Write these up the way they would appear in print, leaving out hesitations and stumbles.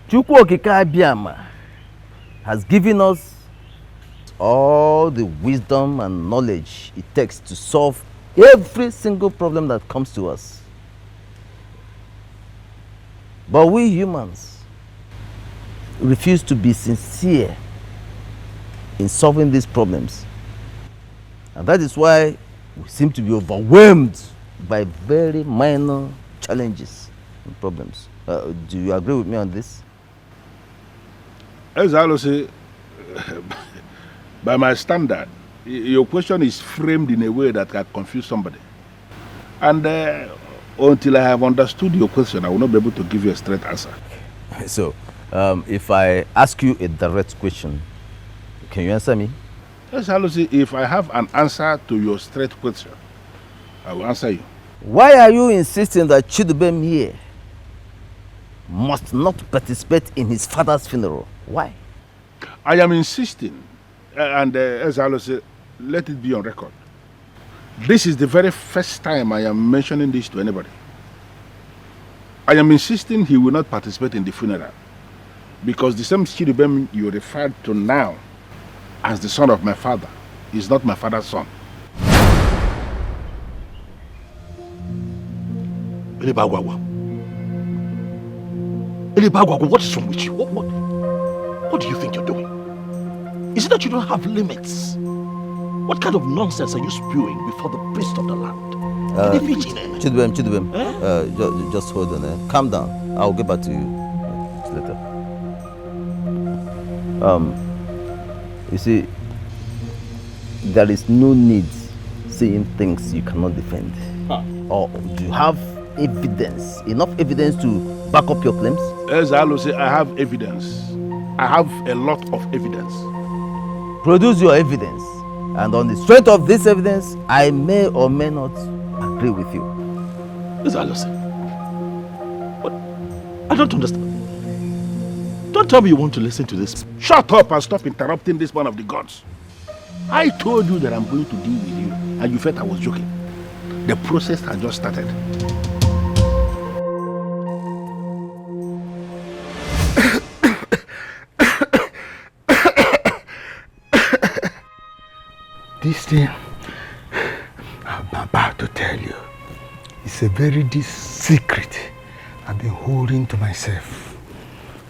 Chukwu Okike Abiama has given us all the wisdom and knowledge it takes to solve every single problem that comes to us. But we humans refuse to be sincere in solving these problems. And that is why we seem to be overwhelmed by very minor challenges and problems. Do you agree with me on this? As I say, by my standard, your question is framed in a way that can confuse somebody. And until I have understood your question, I will not be able to give you a straight answer. So, if I ask you a direct question, can you answer me? Yes, Alusi, if I have an answer to your straight question, I will answer you. Why are you insisting that Chidubem here must not participate in his father's funeral? Why? I am insisting, and as Alusi, let it be on record. This is the very first time I am mentioning this to anybody. I am insisting he will not participate in the funeral because the same Chidubem you referred to now as the son of my father is not my father's son. Elibagwagwa, what is wrong with you? What do you think you're doing? Is it that you don't have limits? What kind of nonsense are you spewing before the priest of the land? Chidubem, just hold on. Calm down. I'll get back to you later. You see, there is no need saying things you cannot defend. Or do you have evidence, enough evidence to back up your claims? As I will say, I have evidence. I have a lot of evidence. Produce your evidence, and on the strength of this evidence, I may or may not agree with you. As I will say, what? I don't understand. Don't tell me you want to listen to this. Shut up and stop interrupting this man of the gods. I told you that I'm going to deal with you, and you felt I was joking. The process has just started. This thing I'm about to tell you is a very deep secret I've been holding to myself.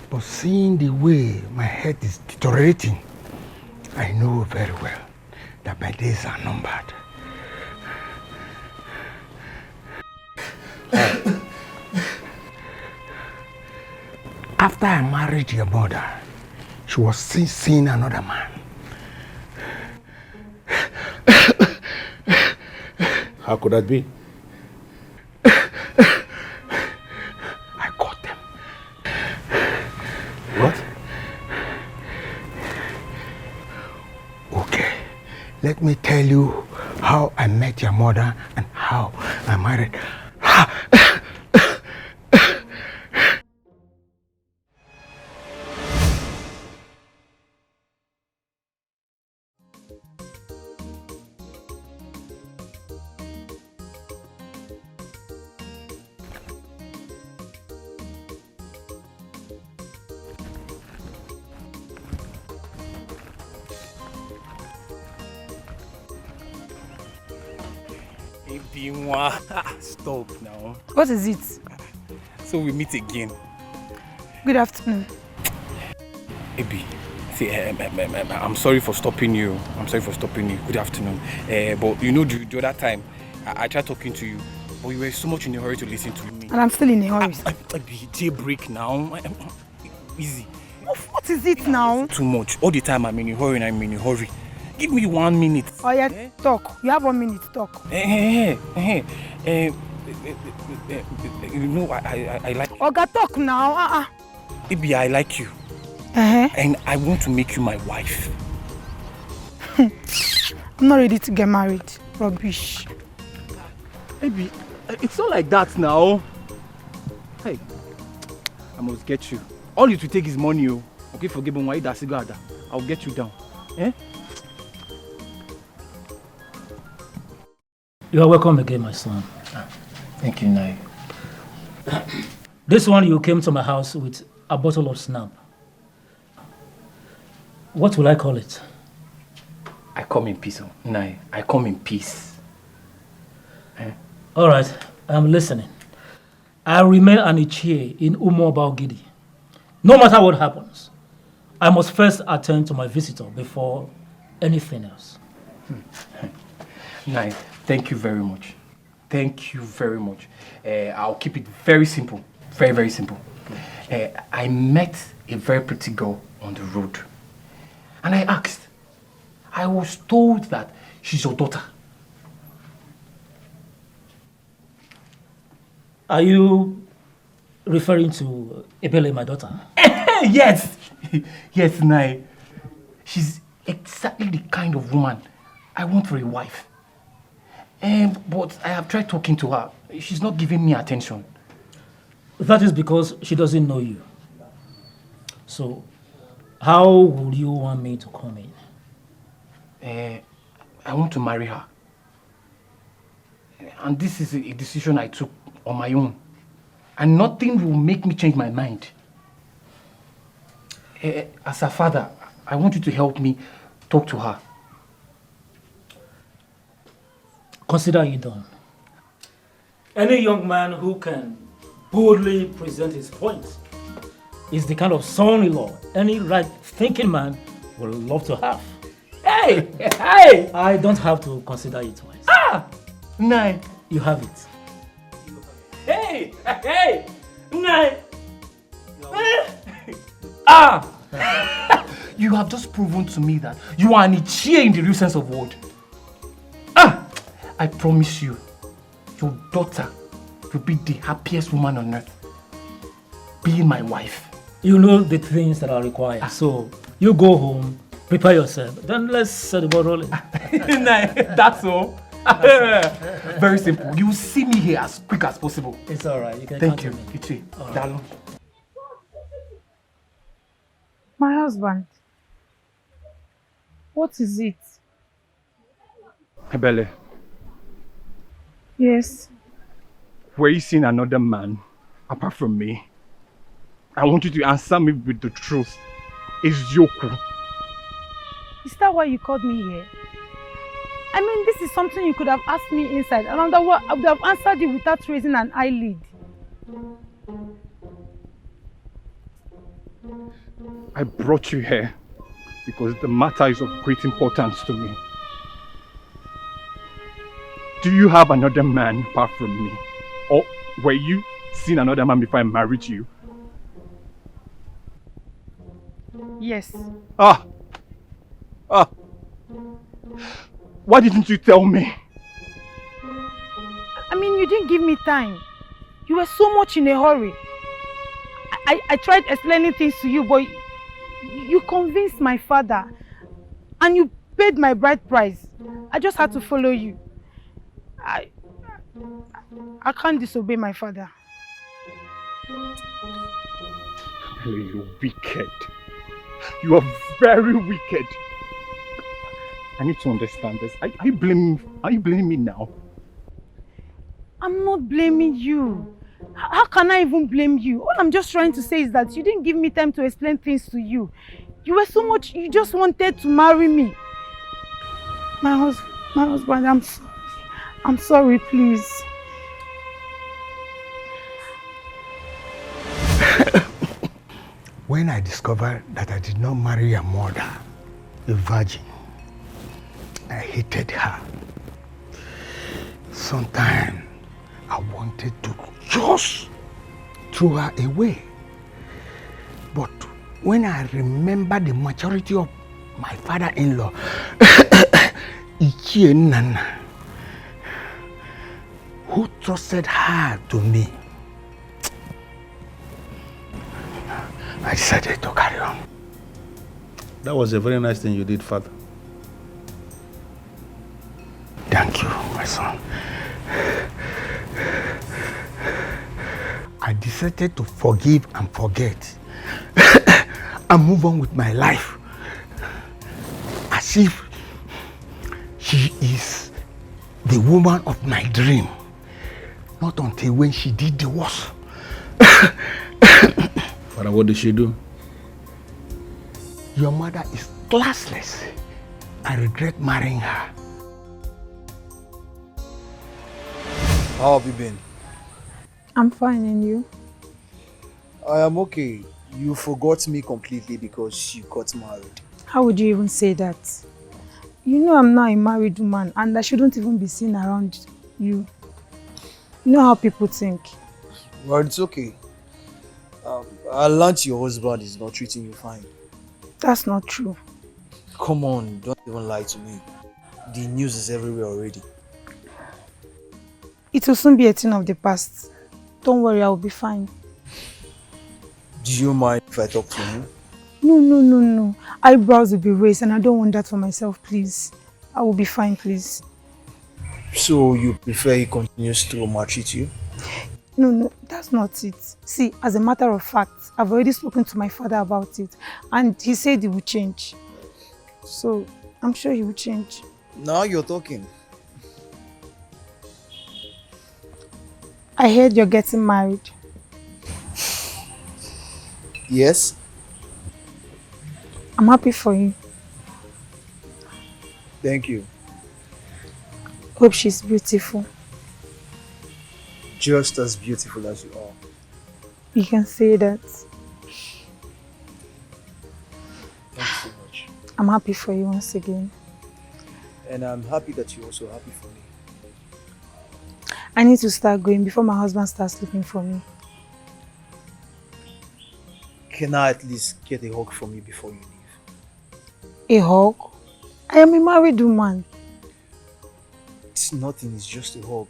But seeing the way my head is deteriorating, I know very well that my days are numbered. After I married your mother, she was seeing another man. How could that be? I caught them. What? Okay, let me tell you how I met your mother and how I married. Stop now. What is it? So we meet again. Good afternoon. Ebi, see, I'm sorry for stopping you. Good afternoon. But you know, the other time, I tried talking to you, but you were so much in a hurry to listen to me. And I'm still in a hurry. Ebi, jailbreak now. Easy. What is it now? Too much. All the time I'm in a hurry. Give me 1 minute. Oh yeah, talk. You have 1 minute, talk. You know, I like... Oga, talk now. Ebi, I like you. And I want to make you my wife. I'm not ready to get married. Rubbish. Ebi, it's not like that now. Hey, I must get you. All you to take is money, oh. Okay, forgive me, why that's cigar. I'll get you down. Eh? You are welcome again, my son. Thank you, Nai. This one you came to my house with a bottle of snap. What will I call it? I come in peace. Nah, I come in peace. All right, I'm listening. I remain an Ichie in Umuoba Ogidi. No matter what happens, I must first attend to my visitor before anything else. Nah, thank you very much. Thank you very much. I'll keep it very simple. Very, very simple. I met a very pretty girl on the road. And I asked. I was told that she's your daughter. Are you referring to Ebele, my daughter? Yes! Yes, Nai. She's exactly the kind of woman I want for a wife. But I have tried talking to her. She's not giving me attention. That is because she doesn't know you. So, how would you want me to come in? I want to marry her. And this is a decision I took on my own. And nothing will make me change my mind. As a father, I want you to help me talk to her. Consider it done. Any young man who can boldly present his point is the kind of son-in-law any right-thinking man would love to have. Hey! Hey! I don't have to consider it twice. Ah! Nine. You have it. Hey! Hey! Nine! Ah! You have just proven to me that you are an Ichie in the real sense of word. Ah! I promise you, your daughter will be the happiest woman on earth. Being my wife. You know the things that are required. So, you go home, prepare yourself, then let's set the ball rolling. That's all. Very simple. You will see me here as quick as possible. It's alright. You can Thank count you. on me. Ichie. All right. Darling. My husband. What is it? Ebele, Yes. were you seeing another man apart from me? I want you to answer me with the truth. Is Yoku? Is that why you called me here? I mean, this is something you could have asked me inside, and I would have answered you without raising an eyelid. I brought you here because the matter is of great importance to me. Do you have another man apart from me? Or were you seeing another man before I married you? Yes. Ah! Why didn't you tell me? I mean, you didn't give me time. You were so much in a hurry. I tried explaining things to you, but you convinced my father. And you paid my bride price. I just had to follow you. I can't disobey my father. You're wicked. You are very wicked. I need to understand this. Are you blaming me now? I'm not blaming you. How can I even blame you? All I'm just trying to say is that you didn't give me time to explain things to you. You were so much, you just wanted to marry me. My husband, I'm sorry. I'm sorry, please. When I discovered that I did not marry a mother, a virgin, I hated her. Sometimes I wanted to just throw her away. But when I remember the maturity of my father-in-law, Ichie Nana, who trusted her to me, I decided to carry on. That was a very nice thing you did, Father. Thank you, my son. I decided to forgive and forget and move on with my life as if she is the woman of my dream. Not until when she did the worst Father, what did she do? Your mother is classless. I regret marrying her. How have you been? I'm fine, and you? I am okay. You forgot me completely because you got married. How would you even say that? You know I'm not a married woman and I shouldn't even be seen around you. You know how people think. Well, it's okay. I learned your husband is not treating you fine. That's not true. Come on, don't even lie to me. The news is everywhere already. It will soon be a thing of the past. Don't worry, I will be fine. Do you mind if I talk to him? No. Eyebrows will be raised and I don't want that for myself, please. I will be fine, please. So you prefer he continues to maltreat you? No, that's not it. See, as a matter of fact, I've already spoken to my father about it and he said he will change. So, I'm sure he will change. Now you're talking. I heard you're getting married. Yes? I'm happy for you. Thank you. Hope she's beautiful. Just as beautiful as you are. You can say that. Thank you so much. I'm happy for you once again. And I'm happy that you're also happy for me. I need to start going before my husband starts looking for me. Can I at least get a hug from you before you leave? A hug? I am a married woman. It's nothing, it's just a hug.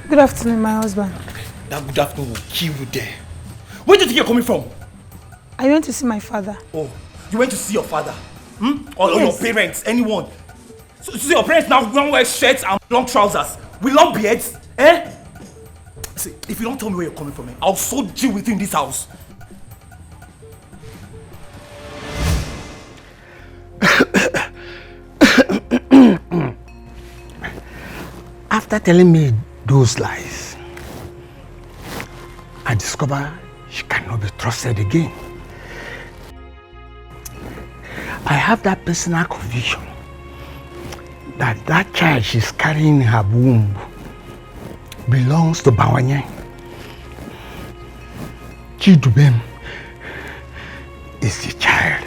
Good afternoon, my husband. That good afternoon will kill you there. Where do you think you're coming from? I went to see my father. Oh, you went to see your father? Or Yes. your parents? Anyone? So your parents now wear shirts and long trousers with long beards? Eh? See, if you don't tell me where you're coming from, I'll so deal with you in this house. After telling me those lies, I discover she cannot be trusted again. I have that personal conviction that that child she's carrying in her womb belongs to Bawanye. Chidubem is the child.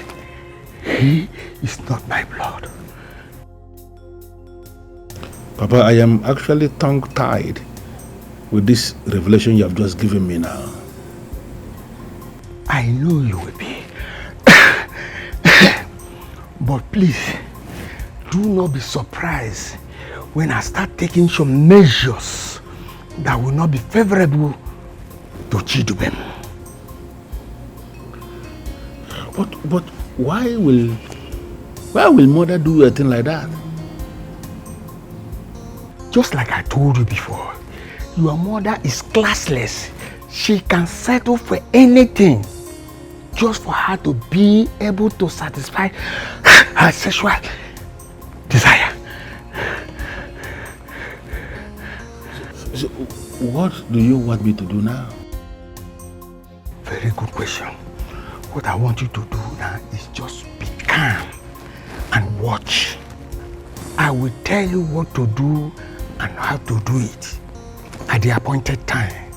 He is not my blood. Papa, I am actually tongue-tied with this revelation you have just given me now. I know you will be. But please, do not be surprised when I start taking some measures that will not be favorable to Chidubem. But why will mother do a thing like that? Just like I told you before, your mother is classless. She can settle for anything just for her to be able to satisfy her sexual desire. So what do you want me to do now? Very good question. What I want you to do now is just be calm and watch. I will tell you what to do and how to do it at the appointed time.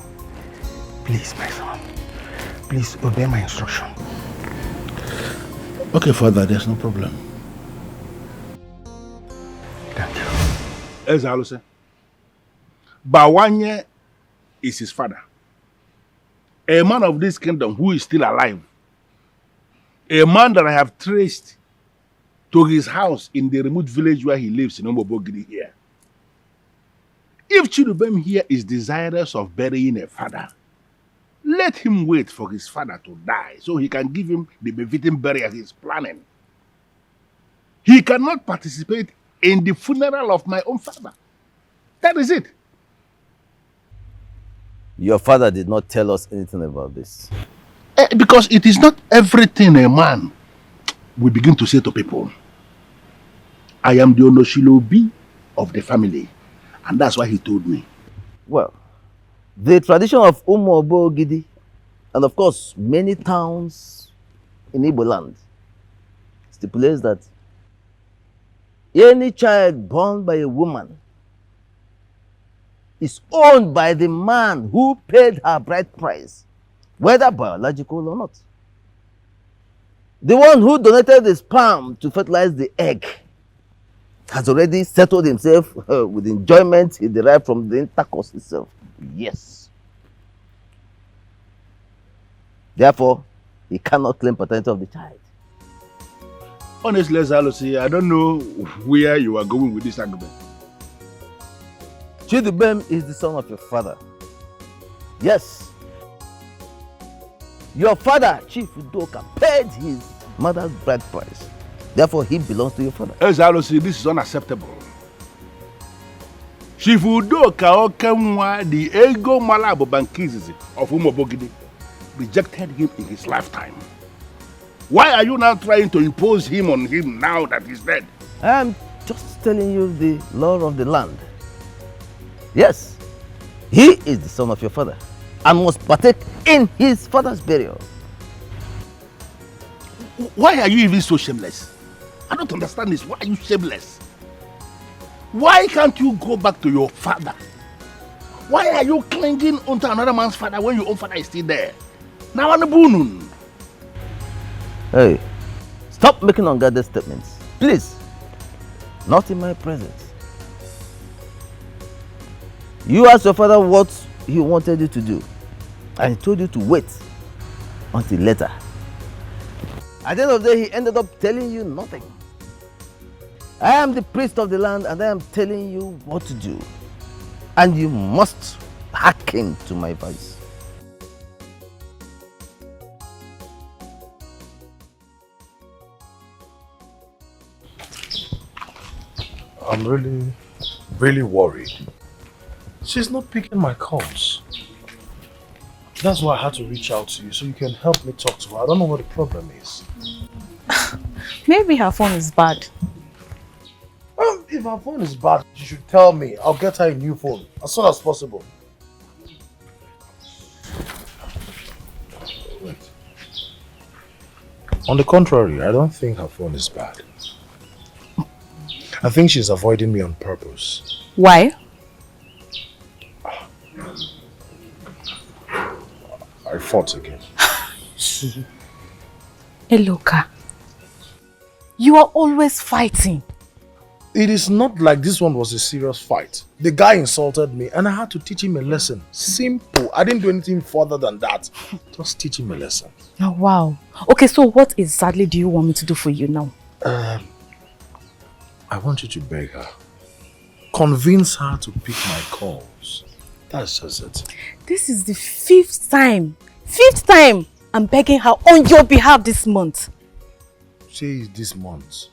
Please, my son, please obey my instruction. Okay, Father, there's no problem. Thank you. Ezalose. Bawanye is his father. A man of this kingdom who is still alive. A man that I have traced to his house in the remote village where he lives in Omobogidi here. If Chidubem here is desirous of burying a father, let him wait for his father to die so he can give him the befitting burial he is planning. He cannot participate in the funeral of my own father. That is it. Your father did not tell us anything about this. Because it is not everything a man will begin to say to people. I am the Onoshilobi of the family. And that's why he told me. Well, the tradition of Umobogidi, and of course many towns in Igbo land, stipulates that any child born by a woman is owned by the man who paid her bride price, whether biological or not. The one who donated the sperm to fertilize the egg has already settled himself with enjoyment he derived from the intercourse itself. Yes. Therefore, he cannot claim paternity of the child. Honestly, Zalosi, I don't know where you are going with this argument. Chidubem is the son of your father. Yes. Your father, Chief Udoka, paid his mother's bride price. Therefore, he belongs to your father. Zalosi, this is unacceptable. Chief Udoka Okemwa, the ego malabo bankizi of Umobogidi, rejected him in his lifetime. Why are you now trying to impose him on him now that he's dead? I am just telling you the law of the land. Yes, he is the son of your father and must partake in his father's burial. Why are you even so shameless? I don't understand this. Why are you shameless? Why can't you go back to your father? Why are you clinging onto another man's father when your own father is still there? Now on the bunun. Hey, stop making unguarded statements. Please. Not in my presence. You asked your father what he wanted you to do, and he told you to wait until later. At the end of the day, he ended up telling you nothing. I am the priest of the land, and I am telling you what to do. And you must hearken to my voice. I'm really worried. She's not picking my calls. That's why I had to reach out to you so you can help me talk to her. I don't know what the problem is. Maybe her phone is bad. If her phone is bad, she should tell me. I'll get her a new phone as soon as possible. Wait. On the contrary, I don't think her phone is bad. I think she's avoiding me on purpose. Why? I fought again. Eloka, you are always fighting. It is not like this one was a serious fight. The guy insulted me and I had to teach him a lesson. Simple. I didn't do anything further than that. Just teach him a lesson. Oh, wow. Okay, so what exactly do you want me to do for you now? I want you to beg her. Convince her to pick my calls. That's just it. This is the fifth time I'm begging her on your behalf this month. Say it's this month.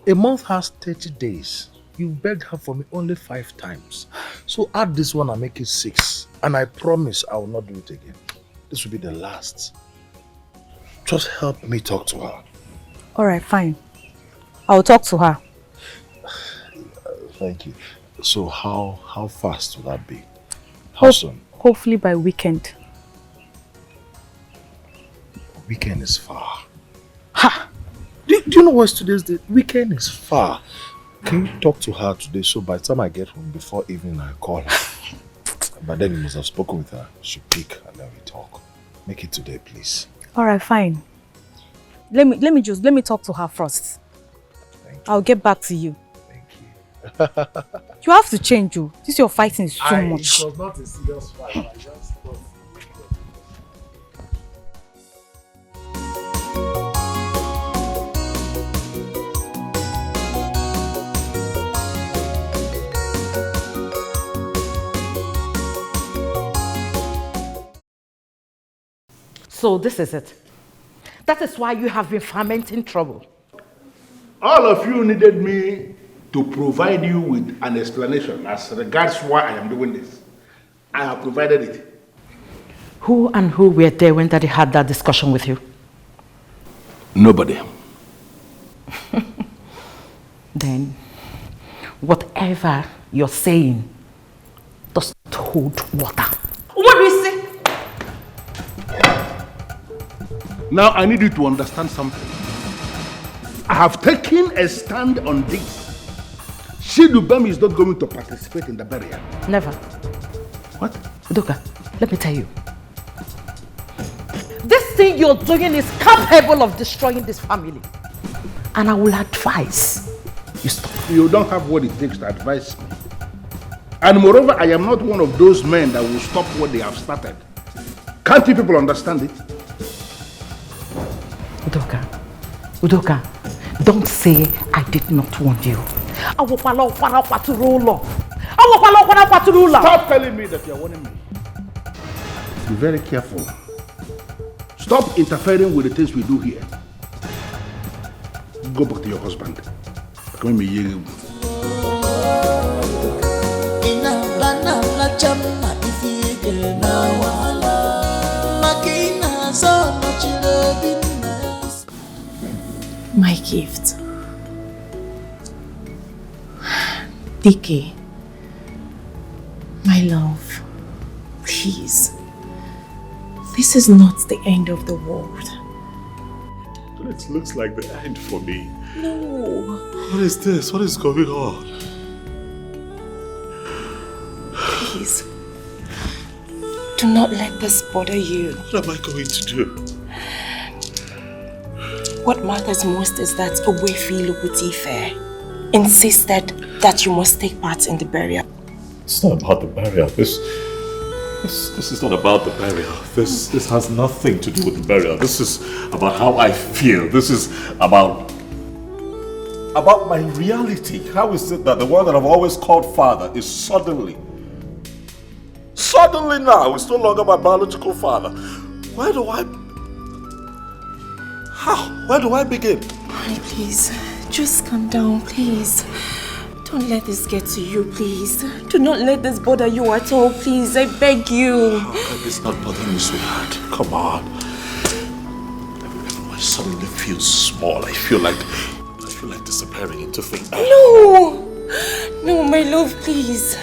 A month has 30 days. You've begged her for me only 5 times. So add this one and make it 6. And I promise I will not do it again. This will be the last. Just help me talk to her. Alright, fine. I'll talk to her. Thank you. So how fast will that be? How soon? Hopefully by weekend. Weekend is far. Ha! Do you know what's today's date? Weekend is far. Can you talk to her today so by the time I get home before evening I call her? But then you must have spoken with her. She pick and then we talk. Make it today, please. Alright, fine. Let me talk to her first. Thank you. I'll get back to you. Thank you. You have to change, you. This your fighting is too much. It was not a serious fight. I just thought. So this is it. That is why you have been fermenting trouble. All of you needed me to provide you with an explanation as regards why I am doing this. I have provided it. Who and who were there when Daddy had that discussion with you? Nobody. Then, whatever you're saying does not hold water. What do you say? Now I need you to understand something. I have taken a stand on this. Shidubem is not going to participate in the burial. Never. What? Udoka, let me tell you. This thing you're doing is capable of destroying this family. And I will advise you stop. You don't have what it takes to advise me. And moreover, I am not one of those men that will stop what they have started. Can't you people understand it? Udoka, don't say I did not warn you. Stop telling me that you're warning me. Be very careful. Stop interfering with the things we do here. Go back to your husband. My gift. DK. My love. Please. This is not the end of the world. It looks like the end for me. No. What is this? What is going on? Please. Do not let this bother you. What am I going to do? What matters most is that Owefi Lukutife insisted that you must take part in the burial. It's not about the burial. This is not about the burial. This has nothing to do with the burial. This is about how I feel. This is about my reality. How is it that the one that I've always called father is suddenly now, it's no longer my biological father? Where do I begin? Honey, please, just calm down, please. Don't let this get to you, please. Do not let this bother you at all, please. I beg you. How can this not bother me, sweetheart? Come on. I suddenly feel small. I feel like disappearing into things. No, my love, please.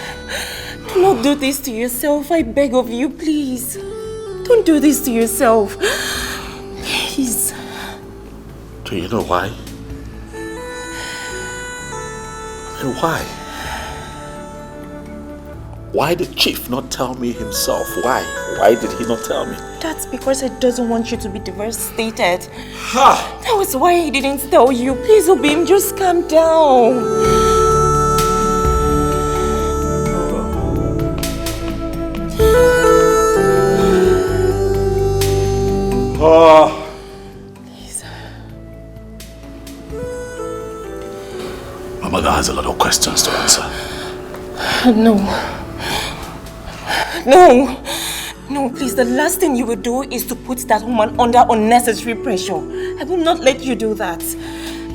Do not do this to yourself. I beg of you, please. Don't do this to yourself. Please. Do you know why? And why? Why did Chief not tell me himself? Why? Why did he not tell me? That's because he doesn't want you to be devastated. That was why he didn't tell you. Please, Obim, just calm down. Please. My mother has a lot of questions to answer. No, please, the last thing you will do is to put that woman under unnecessary pressure. I will not let you do that.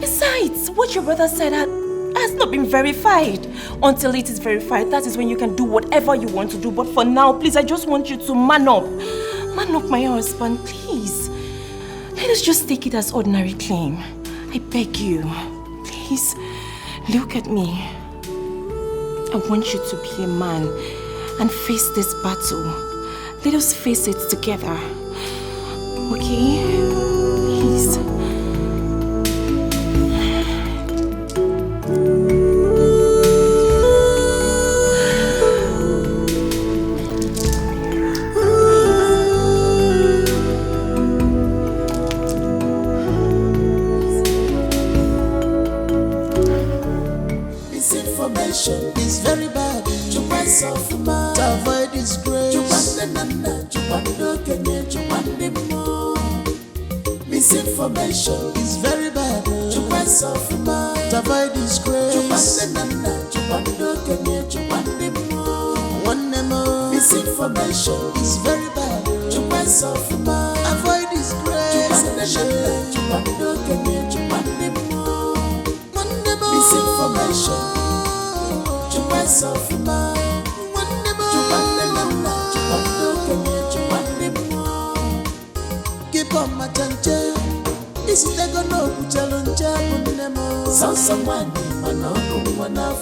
Besides, what your brother said has not been verified. Until it is verified, that is when you can do whatever you want to do. But for now, please, I just want you to man up. Man up, my husband, please. Let us just take it as ordinary claim. I beg you. Please, look at me. I want you to be a man and face this battle. Let us face it together. Okay? Please. Is it for me? disgrace. Misinformation is very bad. To avoid disgrace. Misinformation is very bad. Avoid disgrace. Misinformation. Keep on my change. This is the no challenge. Someone,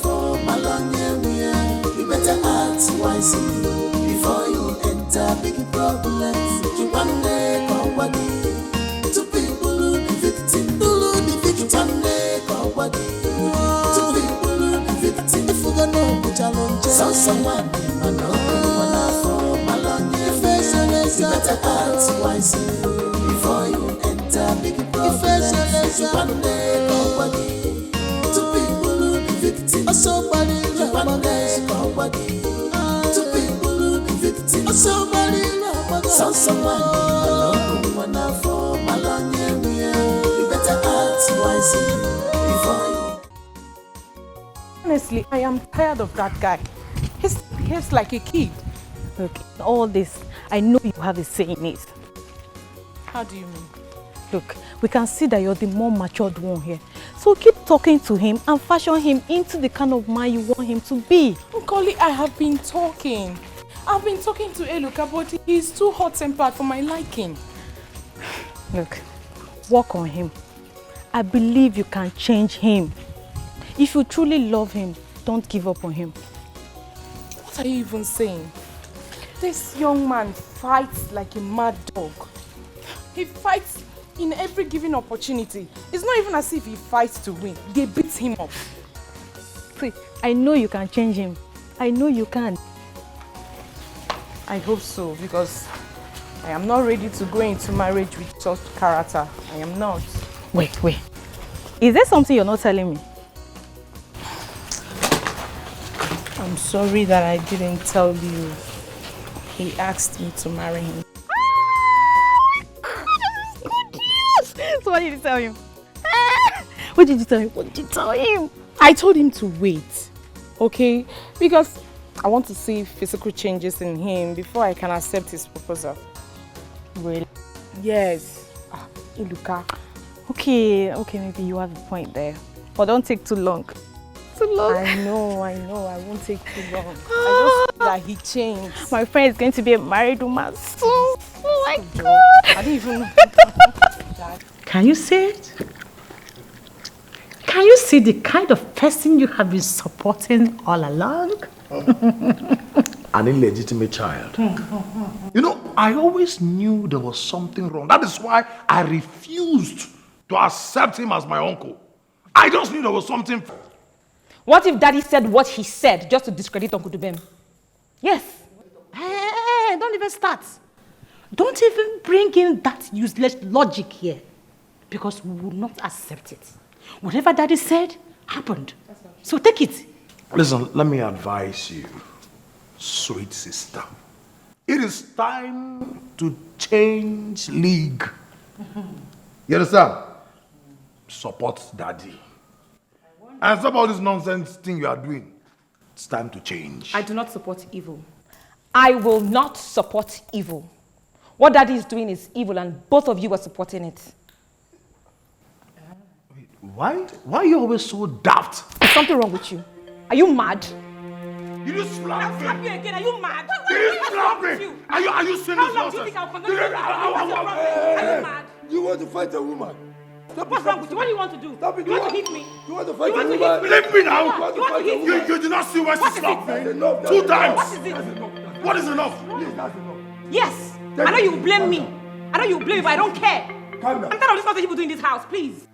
for my long area. You better act wisely before you enter big problems. You one day come to people who be victim. One day come to people who be victim. If you no challenge, someone, for my long area. You better act wisely before you enter big problems. You one day come to people who be victim. Somebody one day come to people who be victim. Somebody someone for my long area. You better act wisely before you. Honestly, I am tired of that guy. He behaves like a kid. Look, all this, I know you have a say in it. How do you mean? Look, we can see that you're the more matured one here. So keep talking to him and fashion him into the kind of man you want him to be. Nkoli, I have been talking. I've been talking to Eluka, but he's too hot-tempered for my liking. Look, work on him. I believe you can change him. If you truly love him, don't give up on him. What are you even saying? This young man fights like a mad dog. He fights in every given opportunity. It's not even as if he fights to win. They beat him up. See, I know you can change him. I know you can. I hope so, because I am not ready to go into marriage with such character. I am not. Wait. Is there something you're not telling me? I'm sorry that I didn't tell you. He asked me to marry him. So what did you tell him? What did you tell him? What did you tell him? I told him to wait, okay? Because I want to see physical changes in him before I can accept his proposal. Really? Yes. Iluka. Okay, maybe you have a point there. But don't take too long. I know. I won't take too long. I just feel that he changed. My friend is going to be a married woman soon. Oh my God. I didn't even know. Can you see it? Can you see the kind of person you have been supporting all along? An illegitimate child. You know, I always knew there was something wrong. That is why I refused to accept him as my uncle. I just knew there was something. What if Daddy said what he said just to discredit Uncle Dubem? Yes. Hey, don't even start. Don't even bring in that useless logic here. Because we will not accept it. Whatever Daddy said, happened. So take it. Listen, let me advise you, sweet sister. It is time to change league. You understand? Support Daddy. And stop all this nonsense thing you are doing. It's time to change. I do not support evil. I will not support evil. What Daddy is doing is evil and both of you are supporting it. Why are you always so daft? Is something wrong with you? Are you mad? You just slap me. I'll slap you again. Are you mad? You just slap me. Are you serious? How long do you think I'll continue to Are you mad? You want to fight a woman? What's wrong with you? What do you want to do? Stop it. You want to hit me? You want to fight a woman? Leave me now. You want to hit me? You did not see why she slapped me. 2 times. What is it? What is enough? Please, that's enough. Yes. I know you blame me. I know you blame me, but I don't care. Calm down. I'm tired of this nonsense people do in this house, please.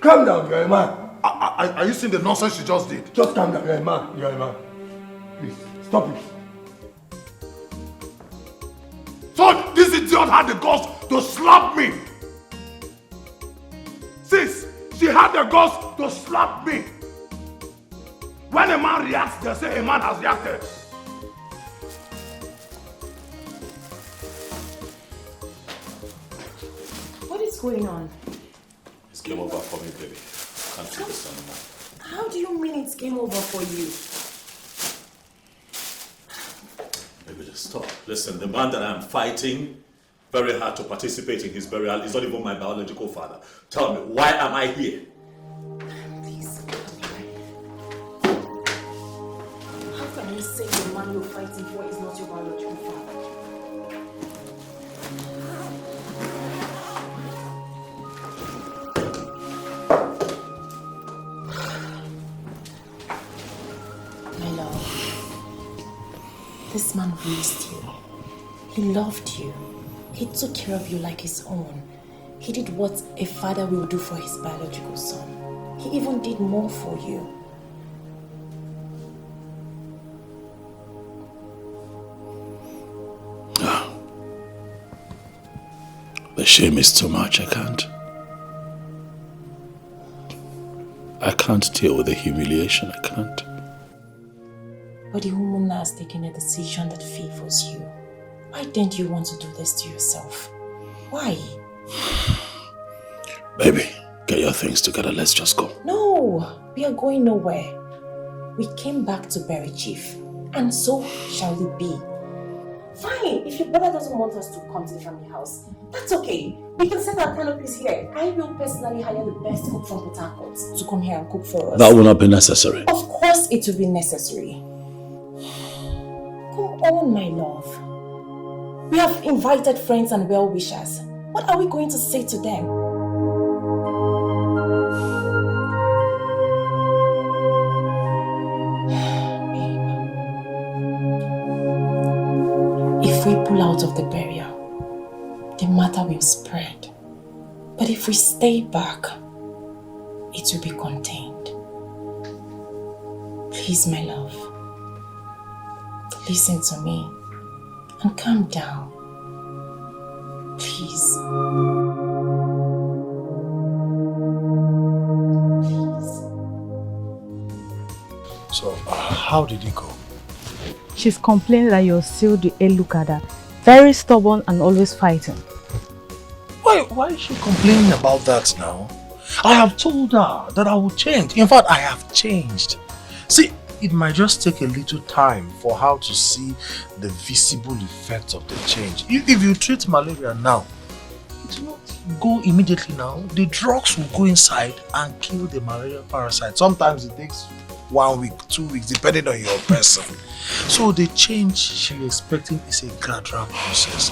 Calm down, you're a man. Are you seeing the nonsense she just did? Just calm down, you're a man. You're a man. Please, stop it. So this idiot had the guts to slap me. Sis, she had the guts to slap me. When a man reacts, they say a man has reacted. What's going on? It's game over for me, baby. Can't do this anymore. How do you mean it's game over for you? Baby, just stop. Listen, the man that I'm fighting very hard to participate in his burial is not even my biological father. Tell me, why am I here? Please, how can you say the man you're fighting for is not your biological father? My love, this man raised you. He loved you. He took care of you like his own. He did what a father will do for his biological son. He even did more for you. The shame is too much. I can't deal with the humiliation. I can't. But the woman has taken a decision that favors you. Why didn't you want to do this to yourself? Why? Baby, get your things together. Let's just go. No, we are going nowhere. We came back to bury Chief, and so shall it be. Fine, if your brother doesn't want us to come to the family house, that's okay. We can set our canopies here. I will personally hire the best cook from Port Harcourt to come here and cook for us. That will not be necessary. Of course it will be necessary. Come on, my love. We have invited friends and well-wishers. What are we going to say to them? If we pull out of the burial, the matter will spread. But if we stay back, it will be contained. Please, my love, listen to me and calm down. Please. So, how did it go? She's complaining that you're still the Elukada. Very stubborn and always fighting. Why is she complaining about that now? I have told her that I will change. In fact, I have changed. See, it might just take a little time for her to see the visible effects of the change. If you treat malaria now, it will not go immediately now. The drugs will go inside and kill the malaria parasite. Sometimes it takes 1 week, 2 weeks, depending on your person. So the change she's expecting is a gradual process.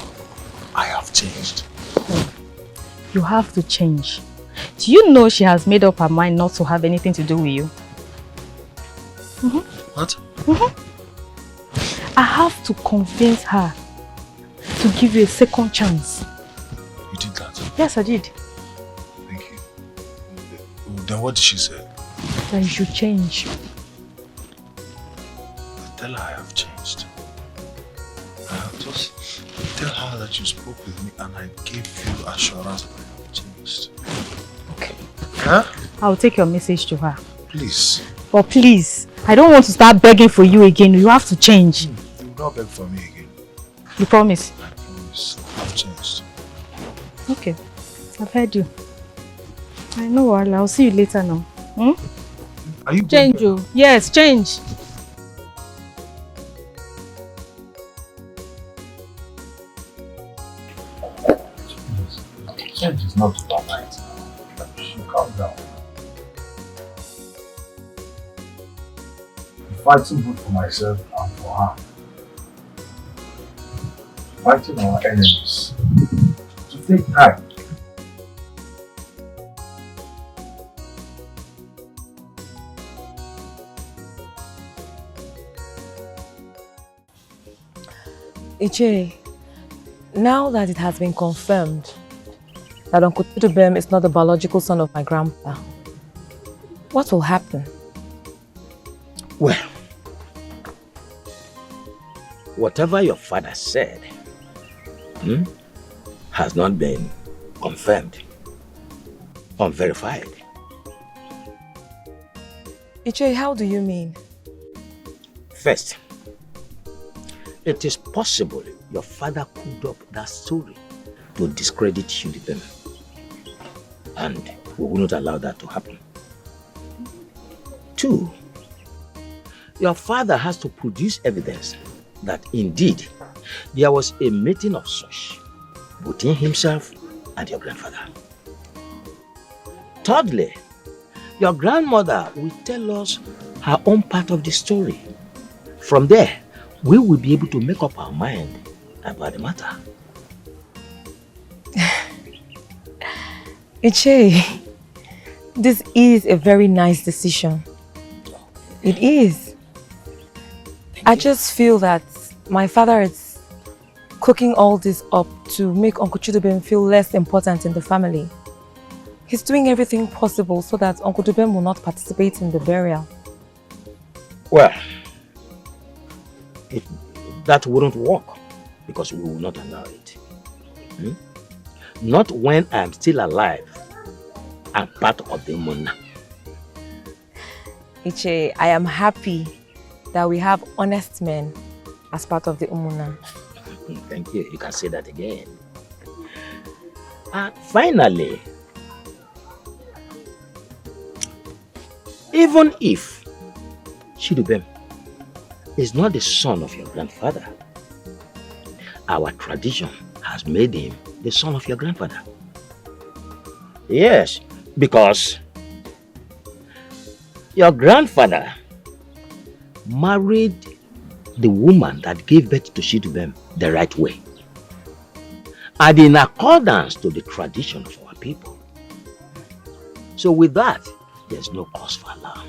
I have changed. You have to change. Do you know she has made up her mind not to have anything to do with you? What? I have to convince her to give you a second chance. You did that? Yes, I did. Thank you. Then what did she say? That you should change. Tell her I have changed. Just tell her that you spoke with me and I gave you assurance that I have changed. Okay. Huh? I'll take your message to her. Please. But please, I don't want to start begging for you again. You have to change. You will not beg for me again. You promise? I promise. I've changed. Okay. I've heard you. I know, I'll see you later now. Are you change you? Yes, change. Change is not overnight. You should calm down. I'm fighting both for myself and for her. Fighting our enemies. To take time. Iche, now that it has been confirmed that Uncle Tudubem is not the biological son of my grandpa, what will happen? Well, whatever your father said has not been confirmed, unverified. Iche, how do you mean? First, it is possible your father cooked up that story to discredit Tudubem. And we will not allow that to happen. 2, your father has to produce evidence that indeed there was a meeting of such between himself and your grandfather. Thirdly, your grandmother will tell us her own part of the story. From there, we will be able to make up our mind about the matter. Iche, this is a very nice decision. It is. I just feel that my father is cooking all this up to make Uncle Chidubem feel less important in the family. He's doing everything possible so that Uncle Dubem will not participate in the burial. Well, that wouldn't work because we will not allow it. Not when I am still alive and part of the Mona. Iche, I am happy that we have honest men as part of the Umuna. Thank you. You can say that again. And finally, even if Chidubem is not the son of your grandfather, our tradition has made him the son of your grandfather. Yes, because your grandfather married the woman that gave birth to Chidubem the right way, and in accordance to the tradition of our people. So with that, there's no cause for alarm.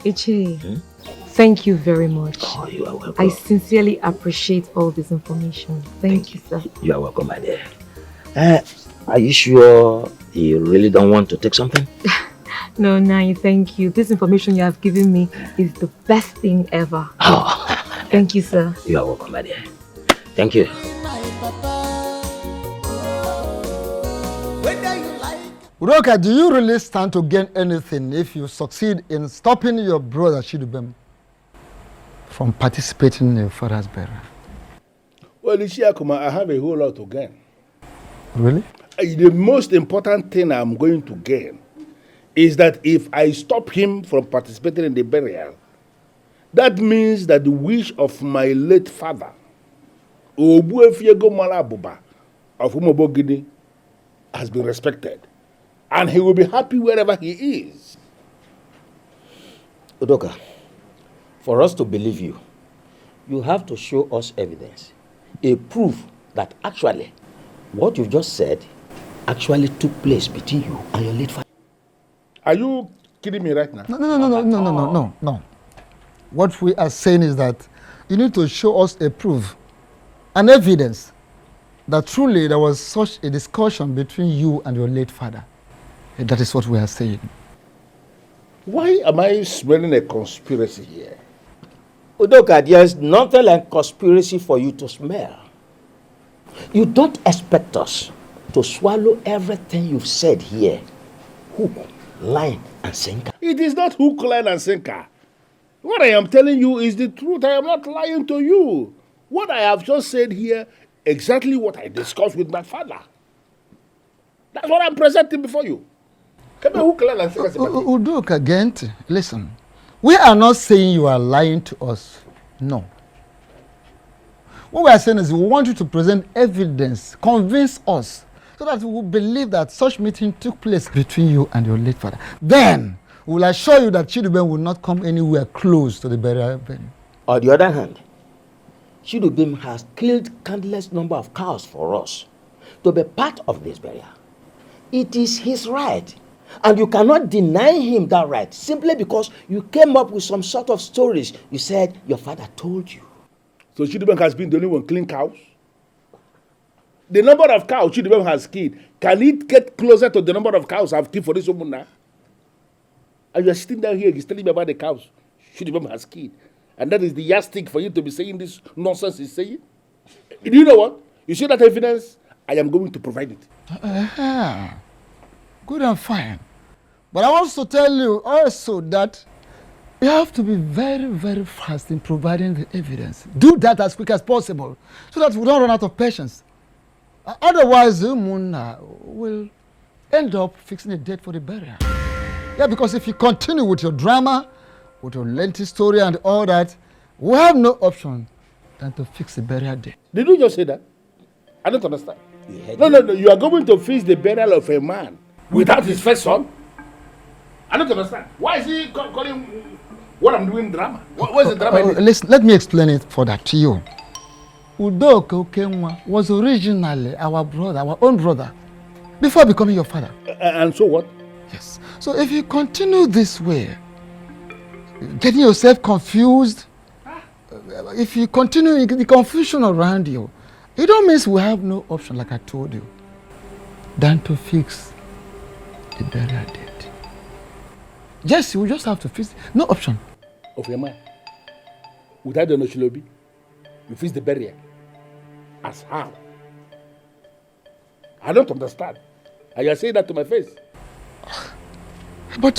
Ichi, thank you very much. Oh, you are welcome. I sincerely appreciate all this information. Thank you, sir. You are welcome, my dear. Are you sure you really don't want to take something? No, Nai, thank you. This information you have given me is the best thing ever. Oh. Thank you, sir. You are welcome, my dear. Thank you. Udoka, do you really stand to gain anything if you succeed in stopping your brother Chidubem from participating in your father's burial? Well, Ishiakuma, I have a whole lot to gain. Really? The most important thing I'm going to gain is that if I stop him from participating in the burial, that means that the wish of my late father, Obuefiego Malabuba of Umobogidi, has been respected. And he will be happy wherever he is. Udoka, for us to believe you, you have to show us evidence, a proof that actually what you've just said actually took place between you and your late father. Are you kidding me right now? No. What we are saying is that you need to show us a proof, an evidence that truly there was such a discussion between you and your late father. That is what we are saying. Why am I smelling a conspiracy here? Udoka, there's nothing like conspiracy for you to smell. You don't expect us to swallow everything you've said here. Hook, line, and sinker. It is not hook, line, and sinker. What I am telling you is the truth. I am not lying to you. What I have just said here, exactly what I discussed with my father. That's what I'm presenting before you. Udoka, Gent, listen. We are not saying you are lying to us. No. What we are saying is we want you to present evidence, convince us, so that we will believe that such meeting took place between you and your late father. Then we will assure you that Chidubem will not come anywhere close to the burial venue. On the other hand, Chidubem has killed countless number of cows for us to be part of this burial. It is his right. And you cannot deny him that right simply because you came up with some sort of stories you said your father told you. So Chidubem has been the only one killing cows? The number of cows Chidubem has killed, can it get closer to the number of cows I've killed for this woman now? And you are sitting down here, he's telling me about the cows Chidubem has killed. And that is the yardstick for you to be saying this nonsense he's saying? Do you know what? You see that evidence? I am going to provide it. Good and fine. But I want to tell you also that you have to be very, very fast in providing the evidence. Do that as quick as possible so that we don't run out of patience. Otherwise, Umunna will end up fixing a date for the burial. Yeah, because if you continue with your drama, with your lengthy story and all that, we have no option than to fix the burial date. Did you just say that? I don't understand. No. You are going to fix the burial of a man without his first son? I don't understand. Why is he calling what I'm doing drama? What's the drama? Let me explain it for that to you. Udoka Okenwa was originally our brother, our own brother, before becoming your father. And so what? Yes. So if you continue this way, getting yourself confused, if you continue the confusion around you, it don't mean we have no option, like I told you, than to fix the burial date. Yes, we just have to fix it. No option. Of your mind. Without the Noshilobi, you fix the burial. As how? I don't understand. And you are saying that to my face. But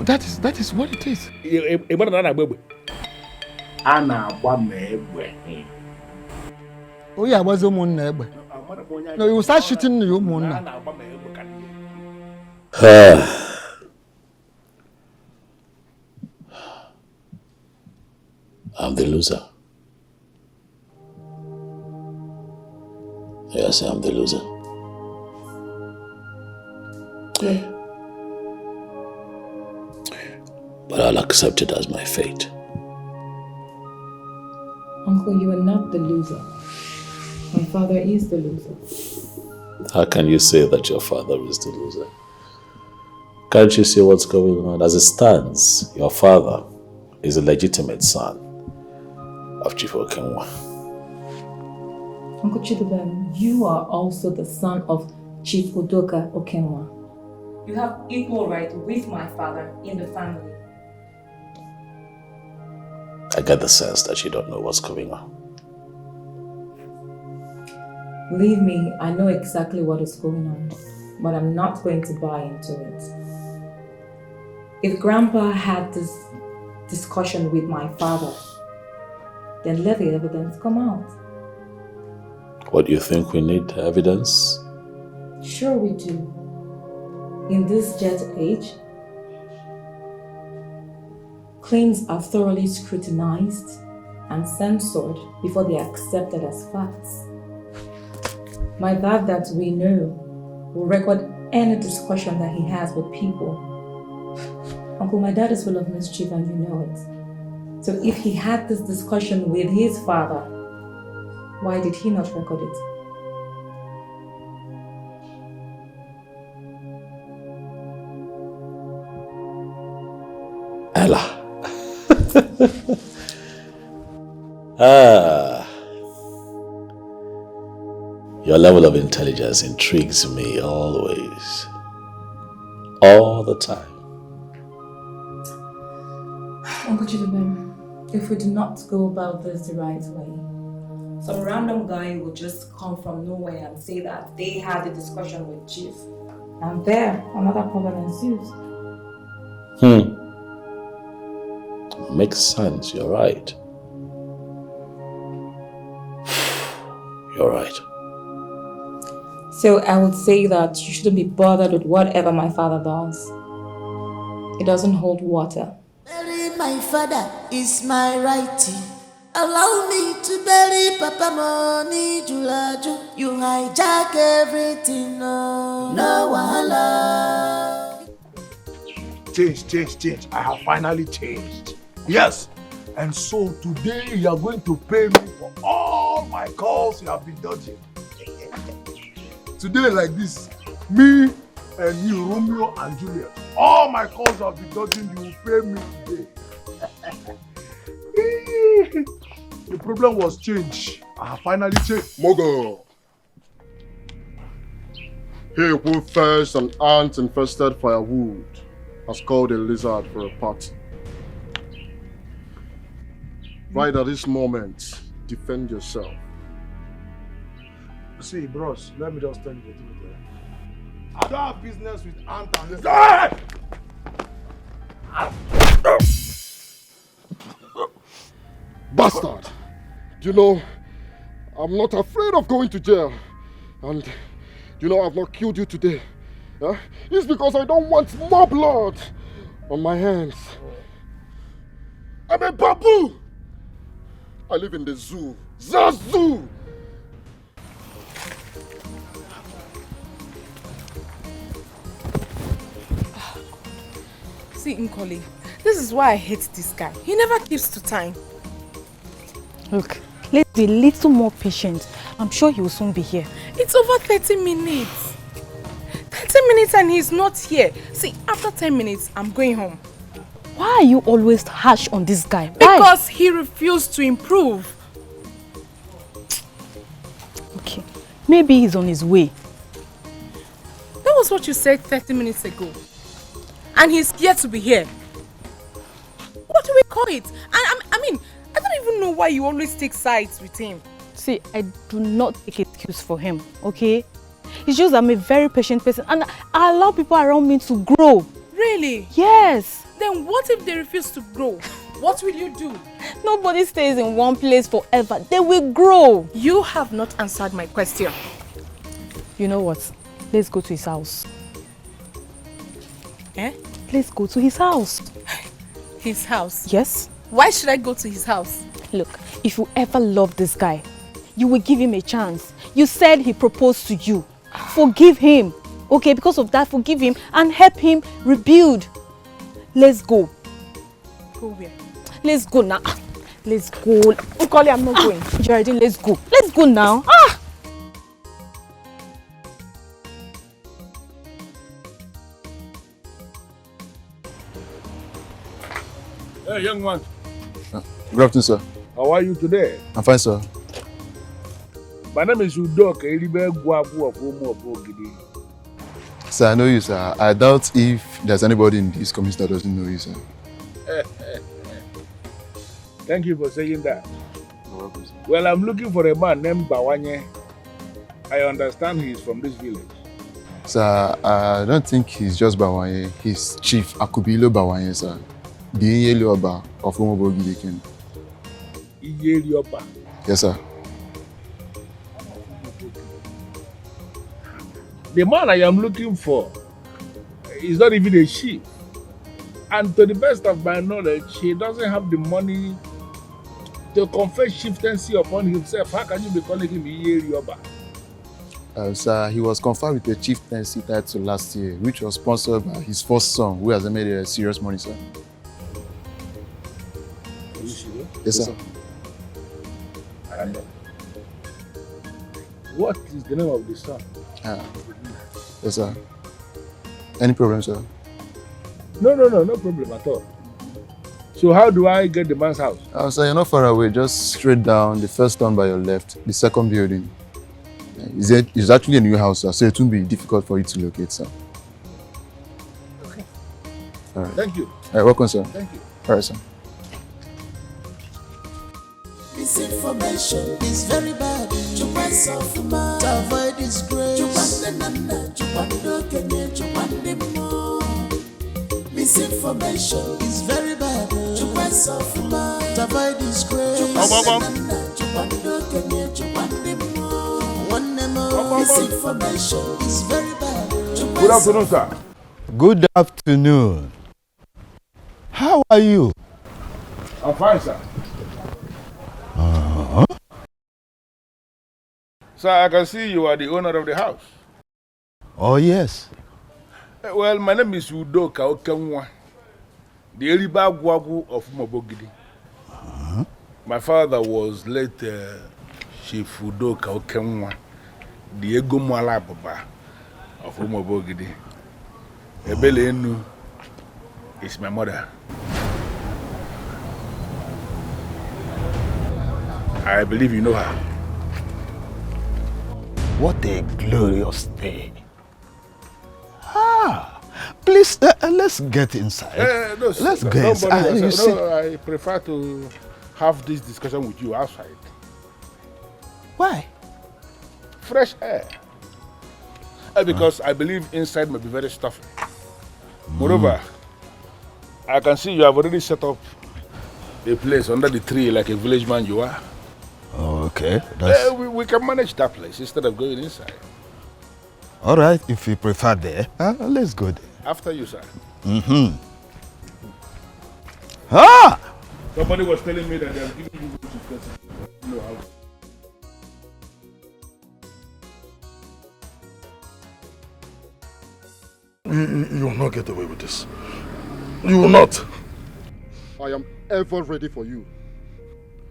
that is what it is. Oh yeah, was Umunna. No, you will start shooting your Umunna. I'm the loser. Yes, I'm the loser. Yeah. But I'll accept it as my fate. Uncle, you are not the loser. My father is the loser. How can you say that your father is the loser? Can't you see what's going on? As it stands, your father is a legitimate son of Chief Okenwa. Uncle Chidubem, you are also the son of Chief Udoka Okenwa. You have equal right with my father in the family. I get the sense that you don't know what's going on. Believe me, I know exactly what is going on, but I'm not going to buy into it. If Grandpa had this discussion with my father, then let the evidence come out. What do you think we need evidence? Sure we do. In this jet age, claims are thoroughly scrutinized and censored before they are accepted as facts. My dad, that we know, will record any discussion that he has with people. Uncle, my dad is full of mischief and you know it. So if he had this discussion with his father, why did he not record it? Ella. Your level of intelligence intrigues me always. All the time. Uncle Chidubem, if we do not go about this the right way, some random guy will just come from nowhere and say that they had a discussion with Chief. And there, another problem ensues. Makes sense, you're right. You're right. So I would say that you shouldn't be bothered with whatever my father does. It doesn't hold water. Bury my father is my right. Allow me to bury Papa Money Julaju. You hijack everything, no wahala. Change. I have finally changed. Yes. And so today you are going to pay me for all my calls you have been dodging. Today like this, me and you, Romeo and Juliet, all my calls you have been dodging, you will pay me today. The problem was change. I have finally changed. Mogo. He who first an ant infested firewood has called a lizard for a party. Right at this moment, defend yourself. See, bros, let me just tell you the truth. I don't have business with ant and lizard. Bastard! You know, I'm not afraid of going to jail. And you know I've not killed you today. Huh? It's because I don't want more blood on my hands. I'm a babu. I live in the zoo. The zoo. See, Nkoli, this is why I hate this guy. He never keeps to time. Look, let's be a little more patient. I'm sure he will soon be here. It's over 30 minutes. 30 minutes and he's not here. See, after 10 minutes, I'm going home. Why are you always harsh on this guy? Why? Because he refused to improve. Okay, maybe he's on his way. That was what you said 30 minutes ago. And he's yet to be here. What do we call it? I mean, I don't even know why you always take sides with him. See, I do not take excuse for him, okay? It's just I'm a very patient person and I allow people around me to grow. Really? Yes. Then what if they refuse to grow? What will you do? Nobody stays in one place forever. They will grow. You have not answered my question. You know what? Let's go to his house. Eh? Let's go to his house. His house? Yes. Why should I go to his house? Look, if you ever love this guy, you will give him a chance. You said he proposed to you. Forgive him. Okay, because of that, forgive him and help him rebuild. Let's go. Go where? Let's go now. Let's go. Nkoli, I'm not going. Geraldine, let's go. Let's go now. Ah! Hey, young man. Good afternoon, sir. How are you today? I'm fine, sir. My name is Udok. Sir, I know you, sir. I doubt if there's anybody in this community that doesn't know you, sir. Thank you for saying that. Well, I'm looking for a man named Bawanye. I understand he's from this village. Sir, I don't think he's just Bawanye. He's Chief Akubilo Bawanye, sir. The Iyelioba of Umobogideken. Iyelioba? Yes, sir. The man I am looking for is not even a chief. And to the best of my knowledge, he doesn't have the money to confer chieftaincy upon himself. How can you be calling him Iyelioba? Sir, he was conferred with a chieftaincy title last year, which was sponsored by his first son, who has made a serious money, sir. Are you serious? Yes, sir. And what is the name of the son? Yes, sir. Any problem, sir? No problem at all. So how do I get the man's house? Sir, you're not far away. Just straight down, the first one by your left, the second building. It's actually a new house, sir, so it won't be difficult for you to locate, sir. Okay. All right. Thank you. All right, welcome, sir. Thank you. All right, sir. Misinformation is very bad. Chupande sofuma to avoid disgrace. Chupande nana, chupande kenye, chupande mo. Misinformation is very bad. Chupande sofuma to avoid disgrace. Chupande nana, chupande kenye, chupande mo. One more. Misinformation is very bad. Good afternoon, sir. Good afternoon. How are you? I'm fine, sir. Sir, I can see you are the owner of the house. Oh, yes. Well, my name is Udoka Okenwa, the Eliba Gwagu of Umobogidi. My father was late Chief Udoka Okenwa, the Ego Mwala Baba of Umobogidi. Ebele Enu is my mother. I believe you know her. What a glorious day. Please, let's get inside. No, let's get inside. I prefer to have this discussion with you outside. Why? Fresh air. Because I believe inside may be very stuffy. Moreover, I can see you have already set up a place under the tree like a village man you are. Okay. We can manage that place instead of going inside. All right, if you prefer there, let's go there. After you, sir. Mm-hmm. Ah! Somebody was telling me that they are giving you to person. No, You will not get away with this. You will not. I am ever ready for you.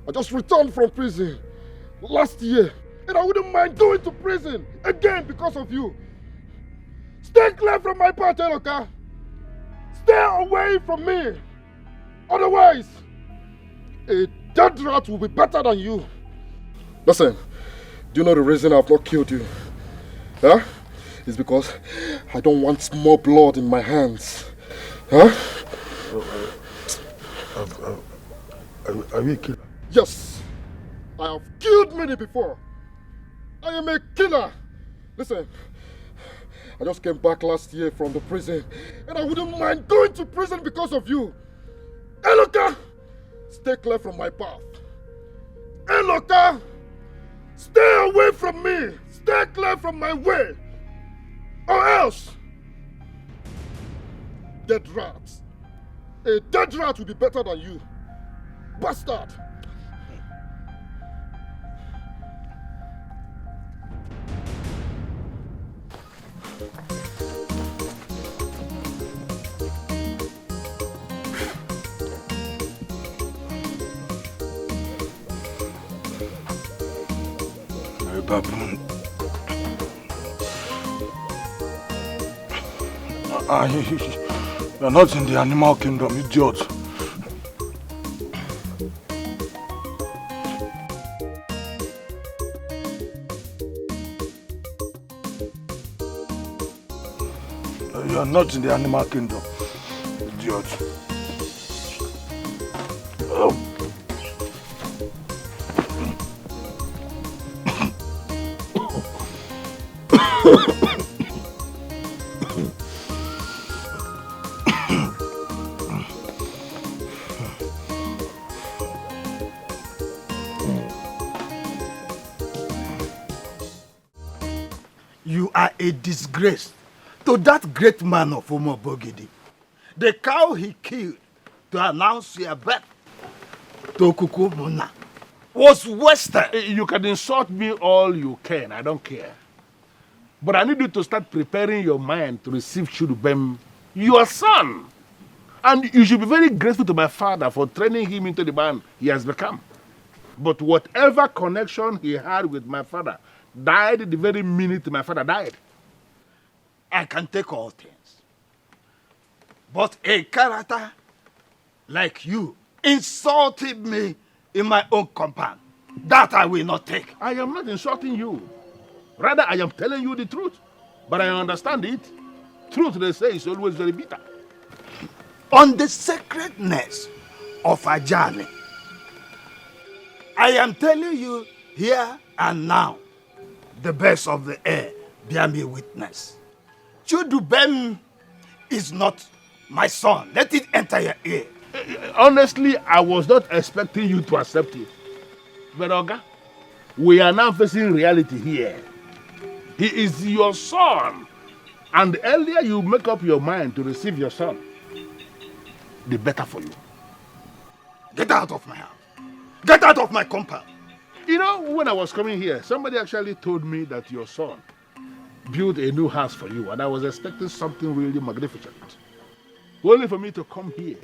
I just returned from prison last year, and I wouldn't mind going to prison again because of you. Stay clear from my path, Eloka. Stay away from me. Otherwise, a dead rat will be better than you. Listen, do you know the reason I've not killed you? Huh? It's because I don't want more blood in my hands. Huh? Are you a killer? Yes. I have killed many before. I am a killer. Listen, I just came back last year from the prison, and I wouldn't mind going to prison because of you. Eloka, stay clear from my path. Eloka, stay away from me. Stay clear from my way. Or else, dead rats. A dead rat will be better than you. Bastard. Baboon. You're not in the animal kingdom, idiot. You're not in the animal kingdom, idiot. You are a disgrace to that great man of Umobogidi. The cow he killed to announce your birth to Kukumuna was wasted. You can insult me all you can, I don't care. But I need you to start preparing your mind to receive Chudubem, your son. And you should be very grateful to my father for training him into the man he has become. But whatever connection he had with my father died the very minute my father died. I can take all things. But a character like you insulted me in my own compound. That I will not take. I am not insulting you. Rather, I am telling you the truth. But I understand it. Truth, they say, is always very bitter. On the sacredness of a journey, I am telling you here and now, the best of the air, bear me witness. Chudubem is not my son. Let it enter your ear. Honestly, I was not expecting you to accept it. But Oga, we are now facing reality here. He is your son. And the earlier you make up your mind to receive your son, the better for you. Get out of my house. Get out of my compound. You know, when I was coming here, somebody actually told me that your son built a new house for you, and I was expecting something really magnificent. Only for me to come here,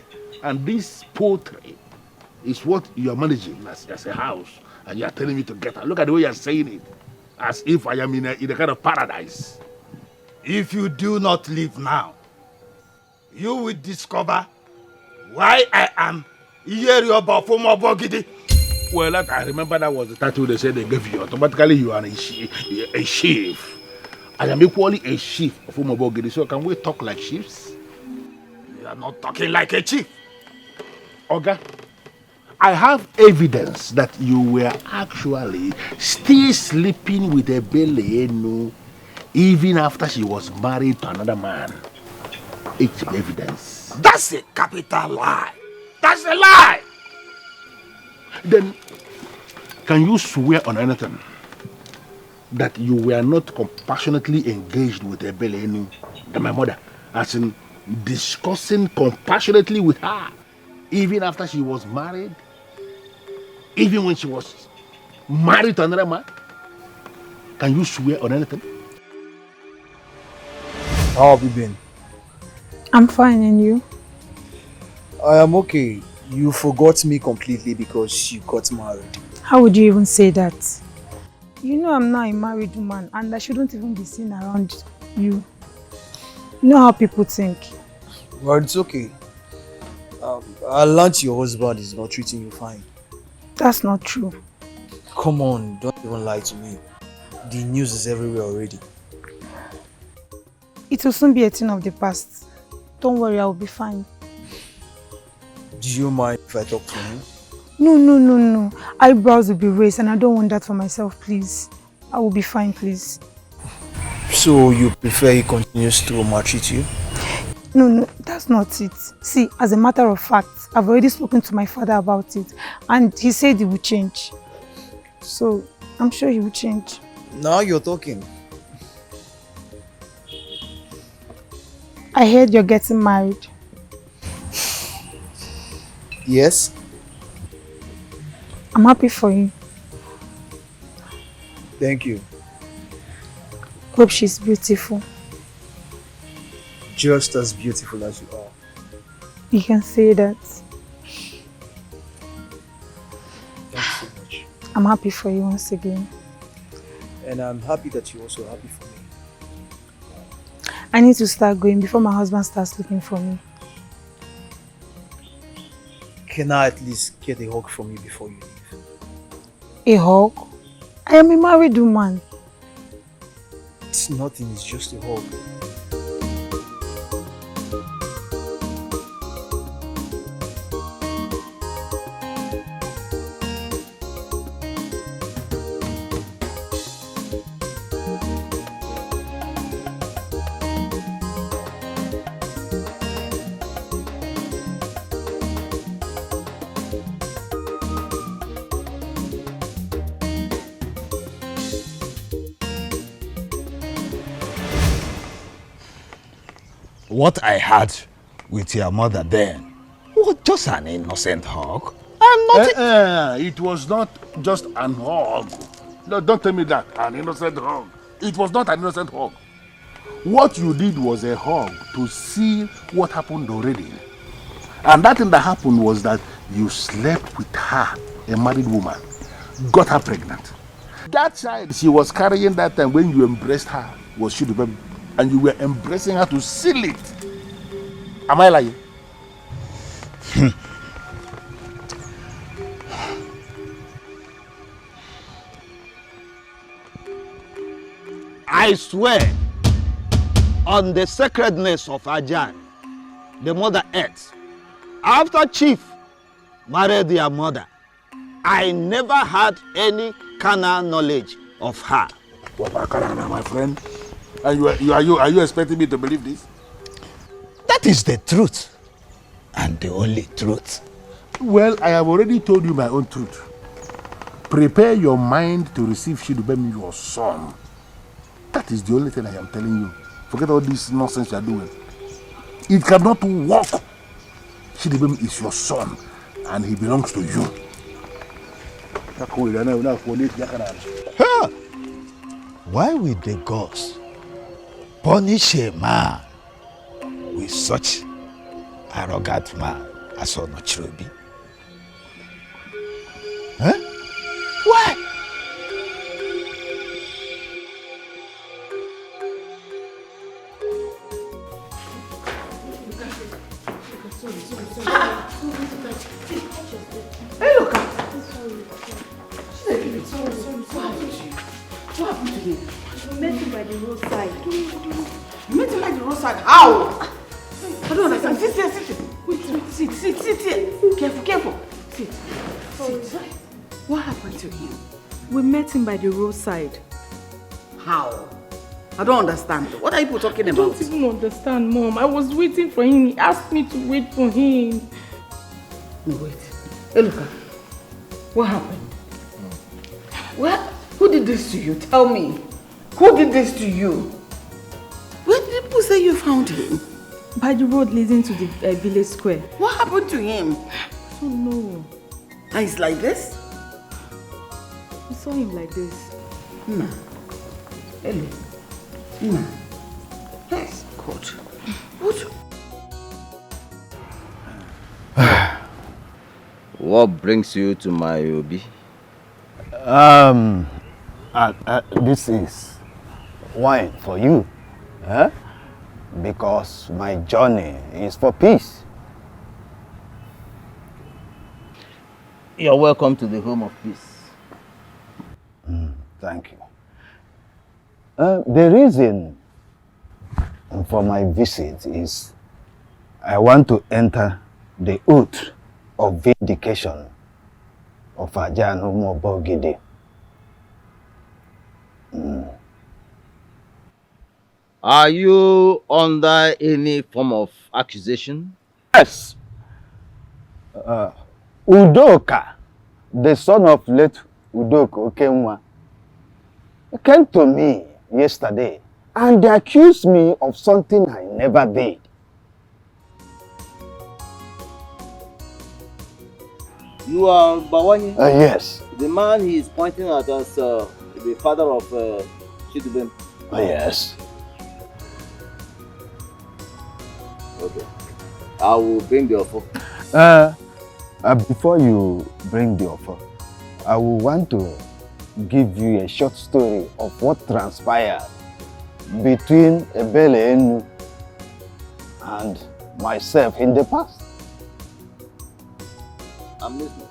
and this poultry is what you are managing as a house, and you are telling me to get out. Look at the way you are saying it, as if I am in a kind of paradise. If you do not leave now, you will discover why I am Yerioba Fumobogidi. Well, I remember that was the title they said they gave you. Automatically, you are a chief. I am equally a chief of Umobogidi, so can we talk like chiefs? You are not talking like a chief. Oga, I have evidence that you were actually still sleeping with a Belenu even after she was married to another man. It's evidence. That's a capital lie. That's a lie. Then, can you swear on anything? that you were not compassionately engaged with Ebele, my mother, as in discussing compassionately with her, even after she was married, even when she was married to another man? Can you swear on anything? How have you been? I'm fine, and you? I am okay. You forgot me completely because you got married. How would you even say that? You know I'm not a married woman and I shouldn't even be seen around you. You know how people think. Well, it's okay. I learned your husband is not treating you fine. That's not true. Come on, don't even lie to me. The news is everywhere already. It will soon be a thing of the past. Don't worry, I will be fine. Do you mind if I talk to him? No. Eyebrows will be raised and I don't want that for myself, please. I will be fine, please. So you prefer he continues to maltreat you? No, that's not it. See, as a matter of fact, I've already spoken to my father about it and he said he will change. So, I'm sure he will change. Now you're talking. I heard you're getting married. Yes? I'm happy for you. Thank you. Hope she's beautiful. Just as beautiful as you are. You can say that. Thanks so much. I'm happy for you once again. And I'm happy that you're also happy for me. I need to start going before my husband starts looking for me. Can I at least get a hug from you before you leave? A hug? I am a married woman. It's nothing, it's just a hug. What I had with your mother then was just an innocent hug. And nothing. It was not just an hug. No, don't tell me that. An innocent hug. It was not an innocent hug. What you did was a hug to see what happened already. And that thing that happened was that you slept with her, a married woman, got her pregnant. That child she was carrying that time when you embraced her was she the baby, and you were embracing her to seal it. Am I lying? I swear on the sacredness of Ajan, the Mother Earth, after Chief married their mother, I never had any carnal knowledge of her. What about my friend? And are you expecting me to believe this? That is the truth, and the only truth. Well, I have already told you my own truth. Prepare your mind to receive Shidubem, your son. That is the only thing I am telling you. Forget all this nonsense you are doing. It cannot work. Shidubem is your son, and he belongs to you. Huh. Why would the gods punish a man with such arrogant man as Onochirobi? Huh? Why? Hey, look! What happened to him? We met him by the roadside. You met him by the roadside? How? I don't understand. Sit here. Wait, sit here. Careful. Sit. What happened to him? We met him by the roadside. How? I don't understand. What are you talking about? I don't even understand, Mom. I was waiting for him. He asked me to wait for him. Wait. Hey, look. What happened? What? Who did this to you? Tell me. Who did this to you? Where did people say you found him? By the road leading to the village square. What happened to him? I don't know. And he's like this? I saw him like this. No. Ellie. No. Yes, God. What? What brings you to my Obi? This is wine for you. Eh? Because my journey is for peace. You're welcome to the home of peace. Thank you. The reason for my visit is I want to enter the oath of vindication of Ajan Umobogide. Are you under any form of accusation? Yes. Udoka, the son of late Udoka Okenwa, came to me yesterday and they accused me of something I never did. You are Bawani? Yes. The man he is pointing at as the father of Chidubem. Yes. Okay. I will bring the offer. Before you bring the offer, I will want to give you a short story of what transpired between Ebele Enu and myself in the past. I'm listening.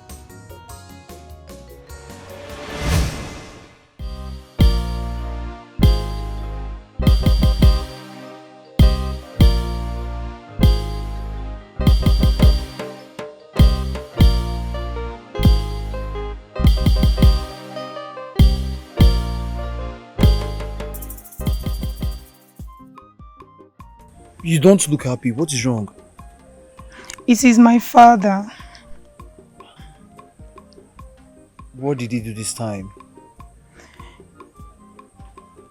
You don't look happy. What is wrong? It is my father. What did he do this time?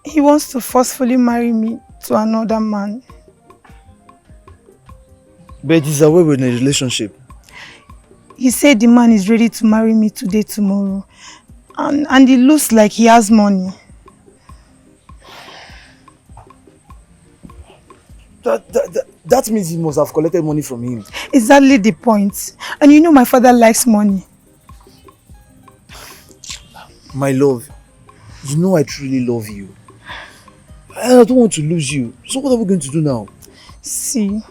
He wants to forcefully marry me to another man. But he's away with a relationship. He said the man is ready to marry me today, tomorrow. And it looks like he has money. That means he must have collected money from him. Exactly the point. And you know my father likes money. My love, you know I truly love you. I don't want to lose you. So what are we going to do now? See,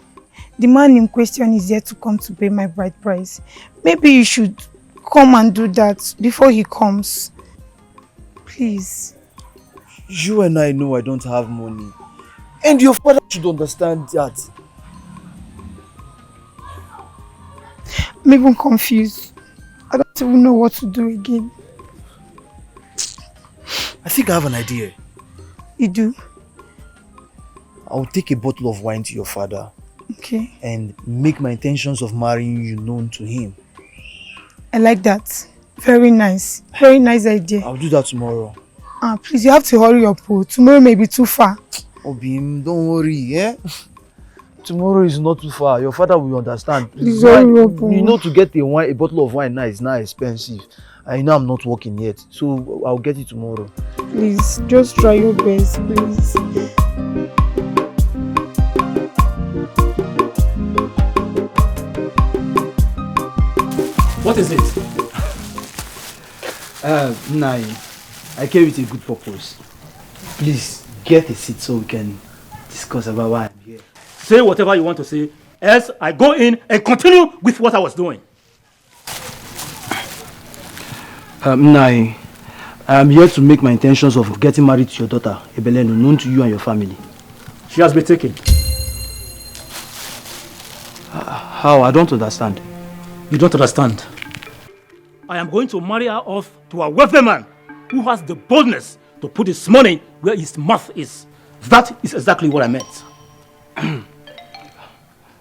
the man in question is yet to come to pay my bride price. Maybe you should come and do that before he comes. Please. You and I know I don't have money. And your father should understand that. I'm even confused. I don't even know what to do again. I think I have an idea. You do? I'll take a bottle of wine to your father. Okay. And make my intentions of marrying you known to him. I like that. Very nice. Very nice idea. I'll do that tomorrow. Please, you have to hurry up. Tomorrow may be too far. Obim, don't worry, eh? Tomorrow is not too far. Your father will understand. Please hurry up. You know, to get a bottle of wine now is not expensive. I know I'm not working yet, so I'll get it tomorrow. Please, just try your best, please. What is it? Nai, I came with a good purpose. Please, get a seat so we can discuss about why I'm here. Say whatever you want to say, else I go in and continue with what I was doing. Nai, I am here to make my intentions of getting married to your daughter, Ebelenu, known to you and your family. She has been taken. How? I don't understand. You don't understand. I am going to marry her off to a wealthy man who has the boldness to put his money where his mouth is. That is exactly what I meant.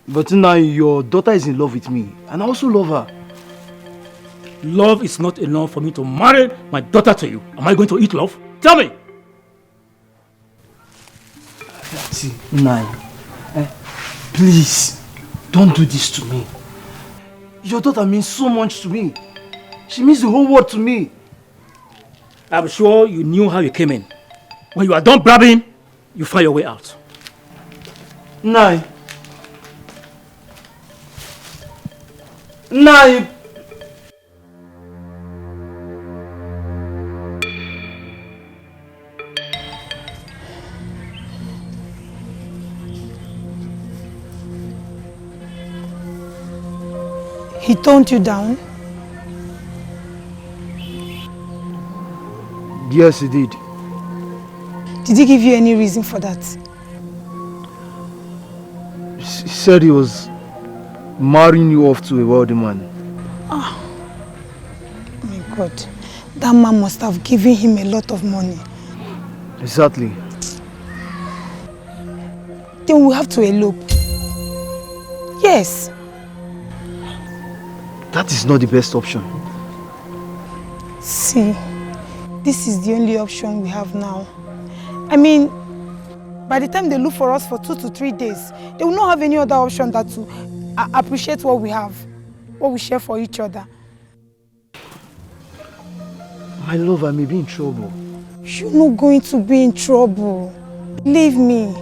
But now your daughter is in love with me, and I also love her. love is not enough for me to marry my daughter to you. Am I going to eat love? Tell me! See, Nai, please, don't do this to me. Your daughter means so much to me. She means the whole world to me. I'm sure you knew how you came in. When you are done blabbing, you find your way out. Nai. Nai. He toned you down? Yes, he did. Did he give you any reason for that? He said he was marrying you off to a wealthy man. Oh my God. That man must have given him a lot of money. Exactly. Then we have to elope. Yes. That is not the best option. See, this is the only option we have now. I mean, by the time they look for us for 2 to 3 days, they will not have any other option than to appreciate what we have, what we share for each other. My love, I may be in trouble. You're not going to be in trouble. Believe me.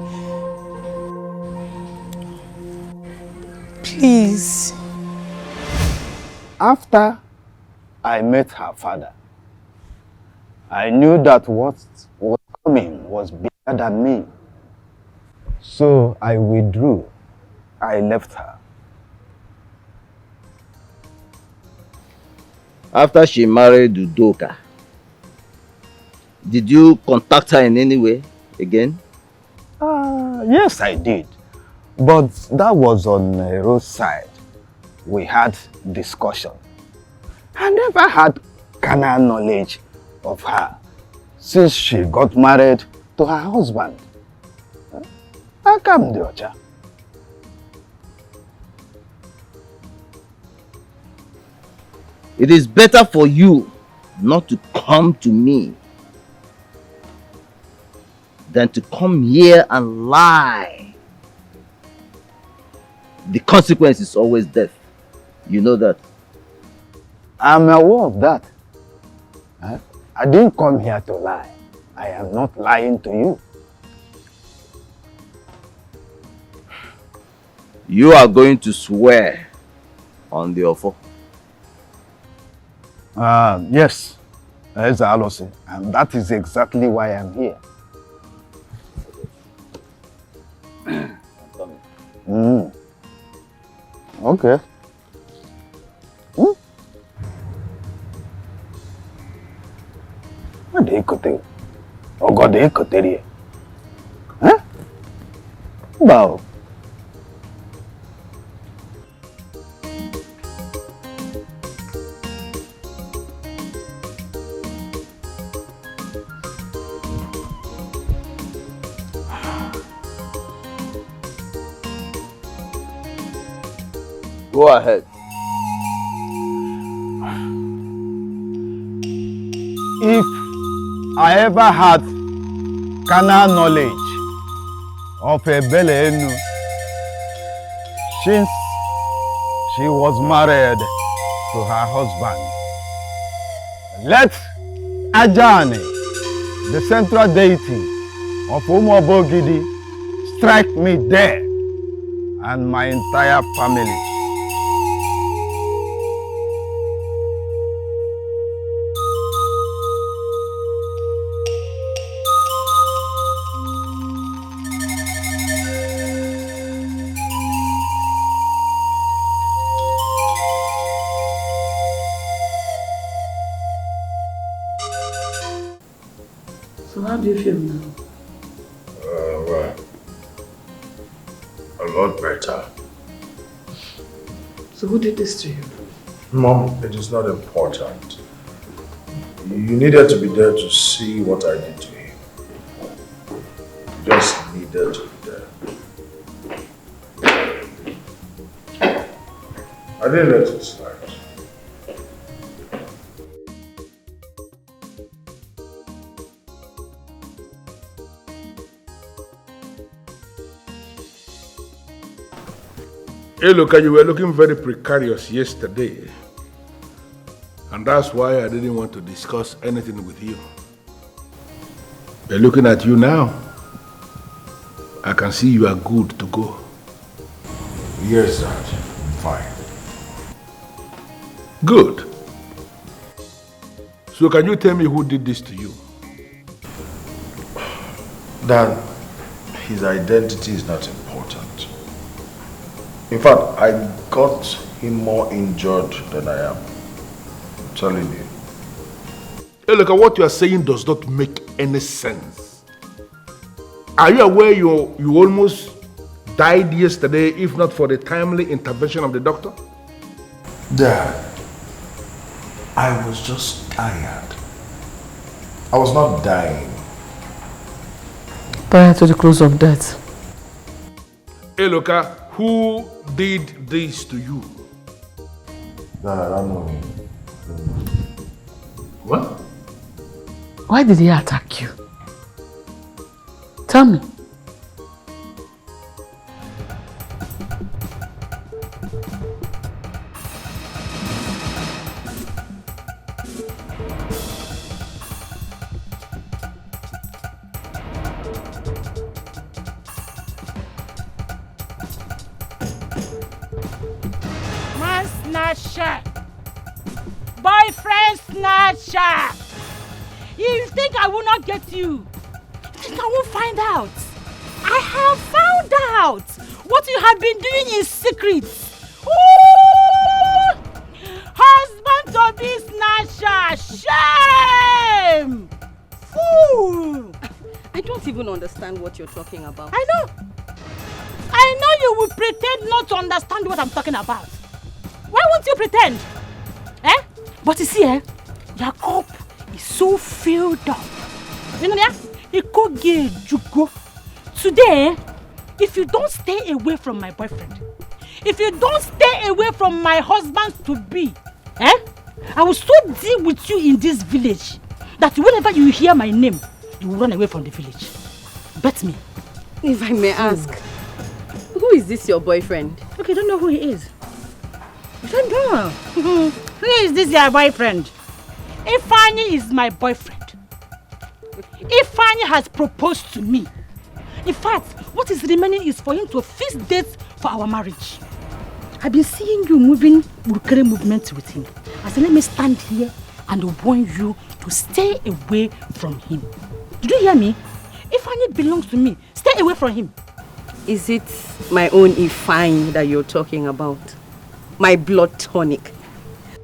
Please. After I met her father, I knew that what was coming was bigger than me. So I withdrew. I left her. After she married Udoka, did you contact her in any way again? Yes, I did. But that was on a roadside. We had discussion. I never had carnal knowledge of her since she got married to her husband. How come, Diocha? It is better for you not to come to me than to come here and lie. The consequence is always death. You know that. I'm aware of that. I didn't come here to lie. I am not lying to you. You are going to swear on the offer. Yes, Alosi, and that is exactly why I'm here. Okay. What do you could Oh God, they could tell you. Huh? Wow. Go ahead. If I ever had carnal knowledge of a Beleenu since she was married to her husband, let Ajani, the central deity of Umobogidi, strike me dead and my entire family. So how do you feel now? Well, a lot better. So who did this to you? Mom, it is not important. You needed to be there to see what I did to him. You just needed to be there. I didn't let it slide. Hey, look, you were looking very precarious yesterday. And that's why I didn't want to discuss anything with you. But looking at you now, I can see you are good to go. Yes, Dad. I'm fine. Good. So can you tell me who did this to you? Dad, his identity is not important. In fact, I got him more injured than I am. I'm telling you. Hey, look, what you are saying does not make any sense. Are you aware you almost died yesterday if not for the timely intervention of the doctor? Dad, I was just tired. I was not dying. Prior to the close of death. Hey, Loka, who did this to you? Dad, I don't know him. What? Why did he attack you? Tell me. Man snatcher! Boyfriend snatcher! You think I will not get you? You think I won't find out? I have found out what you have been doing in secret. Ooh! Husband to be snatcher! Shame! Fool! I don't even understand what you're talking about. I know. I know you will pretend not to understand what I'm talking about. Why won't you pretend? Eh? But you see, your cup is so filled up. You know that? It could get you go. Today, if you don't stay away from my boyfriend, if you don't stay away from my husband to be, I will so deal with you in this village that whenever you hear my name, you will run away from the village. Bet me. If I may ask, who is this your boyfriend? Okay, you don't know who he is. You don't know. Who is this your boyfriend? Ifeanyi is my boyfriend. Ifeanyi has proposed to me. In fact, what is remaining is for him to fix dates for our marriage. I've been seeing you moving Burkere movement with him. I said, let me stand here and warn you to stay away from him. Did you hear me? Ifeanyi belongs to me. Stay away from him. Is it my own Ifeanyi that you're talking about? My blood tonic.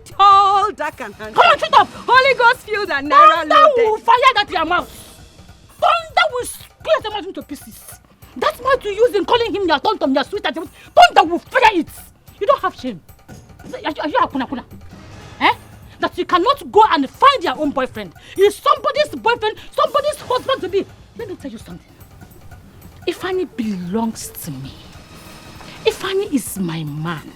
Tall, dark and handsome. Come on, shut up! Holy Ghost filled and Naira Thunder loaded. will fire that your mouth. Thunder will split the mouth into pieces. That's what you use in calling him your tontom, your sweetheart. Thunder will fire it. You don't have shame. Are you a kuna? Eh? That you cannot go and find your own boyfriend. He's somebody's boyfriend, somebody's husband to be. Let me tell you something. Ifeanyi belongs to me. Ifeanyi is my man.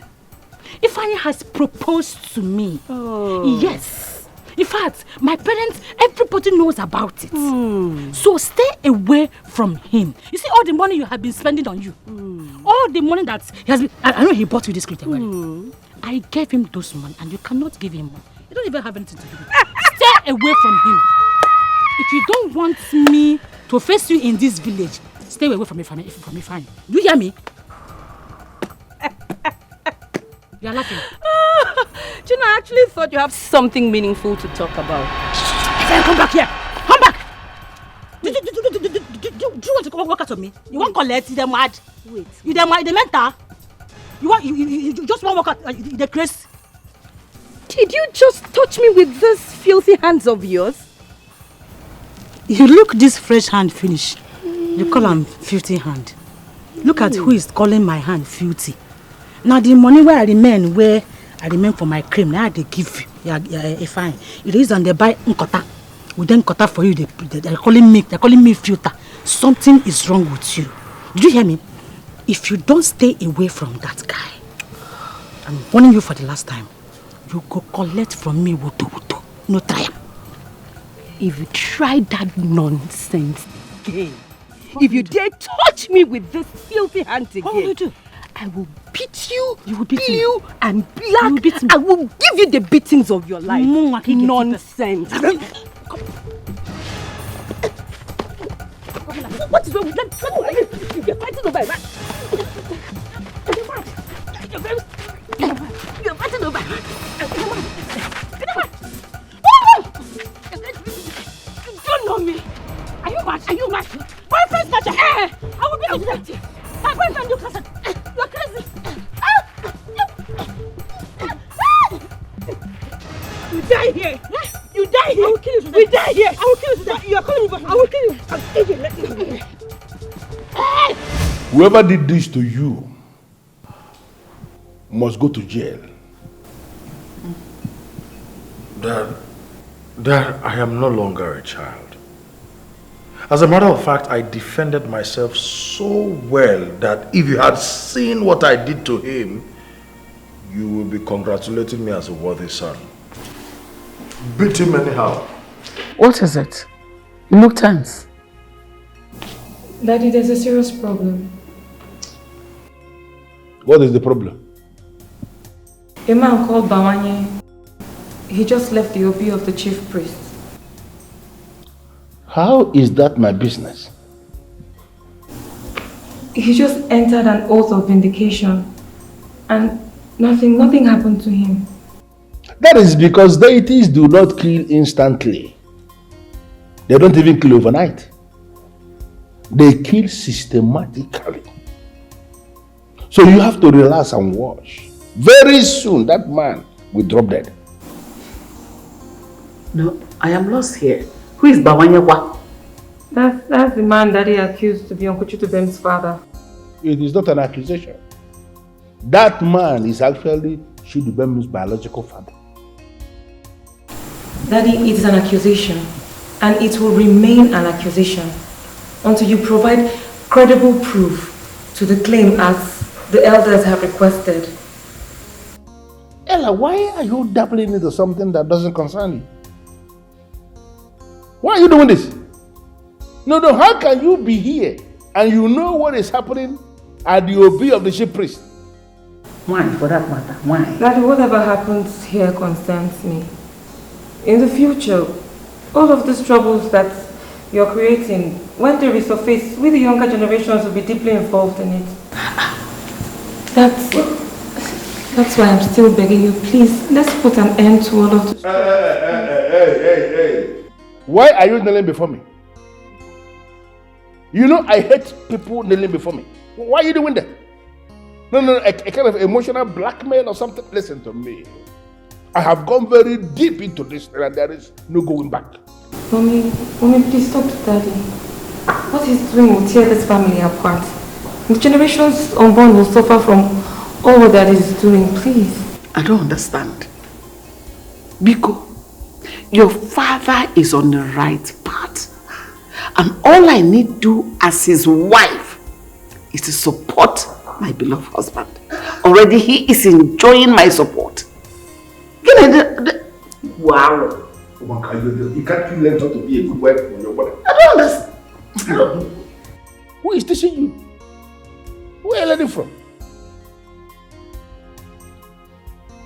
Ifeanyi has proposed to me. Oh. Yes. In fact, my parents, everybody knows about it. So stay away from him. You see all the money you have been spending on you. All the money that he has been... I know he bought you this cloth. I gave him those money and you cannot give him money. You don't even have anything to do with it. Stay away from him. If you don't want me to face you in this village, stay away from me, fine. You hear me? You are laughing. Juna, I actually thought you have something meaningful to talk about. Come back here. Come back. Do you want to come work out on me? You want to collect? You mad? Wait. You mad? You mental? You just want to work out? The grace? Did you just touch me with these filthy hands of yours? You look this fresh hand finish. You call him filthy hand. Look at who is calling my hand filthy. Now the money where I remain for my cream, now they give you fine. It is on the buy nkota. We then nkota for you. They're calling me filter. Something is wrong with you. Did you hear me? If you don't stay away from that guy, I'm warning you for the last time. You go collect from me wuto. No try. If you try that nonsense again, if you dare touch me with this filthy hands again, what will you do? I will beat you, and black. I will give you the beatings of your life. Nonsense. What is wrong with them? You're fighting over a man. You're fighting over a man. You don't know me. Are you mad? Are you mad? Boyfriend snatcher. I will be with that. My boyfriend, you cousin. You're crazy. You die here. You die here. I will kill you. We die here. I will kill you. You are calling me. I will kill you. I'll kill you. Let me. Whoever did this to you must go to jail. Dad, I am no longer a child. As a matter of fact, I defended myself so well that if you had seen what I did to him, you will be congratulating me as a worthy son. Beat him anyhow. What is it? You look tense. Daddy, there's a serious problem. What is the problem? A man called Bawanye, he just left the OB of the chief priest. How is that my business? He just entered an oath of vindication and nothing happened to him. That is because deities do not kill instantly. They don't even kill overnight. They kill systematically. So you have to relax and watch. Very soon that man will drop dead. No, I am lost here. Who is Bawanyekwa? That's the man Daddy accused to be Uncle Chitubem's father. It is not an accusation. That man is actually Chitubem's biological father. Daddy, it is an accusation, and it will remain an accusation until you provide credible proof to the claim as the elders have requested. Ella, why are you dabbling into something that doesn't concern you? Why are you doing this? No, how can you be here and you know what is happening at the OB of the chief priest? Why, for that matter? Why? Daddy, whatever happens here concerns me. In the future, all of these troubles that you're creating, when they resurface, we the younger generations will be deeply involved in it. That's why I'm still begging you, please, let's put an end to all of this. Hey. Why are you kneeling before me? You know I hate people kneeling before me. Why are you doing that? No, a kind of emotional blackmail or something. Listen to me. I have gone very deep into this and there is no going back. Mommy, please talk to Daddy. What he's doing will tear this family apart. The generations unborn will suffer from all what Daddy is doing, please. I don't understand. Biko, your father is on the right path. And all I need to do as his wife is to support my beloved husband. Already he is enjoying my support. Wow. You can't learn how to be a good wife for your mother. I don't understand. Who is teaching you? Where are you learning from?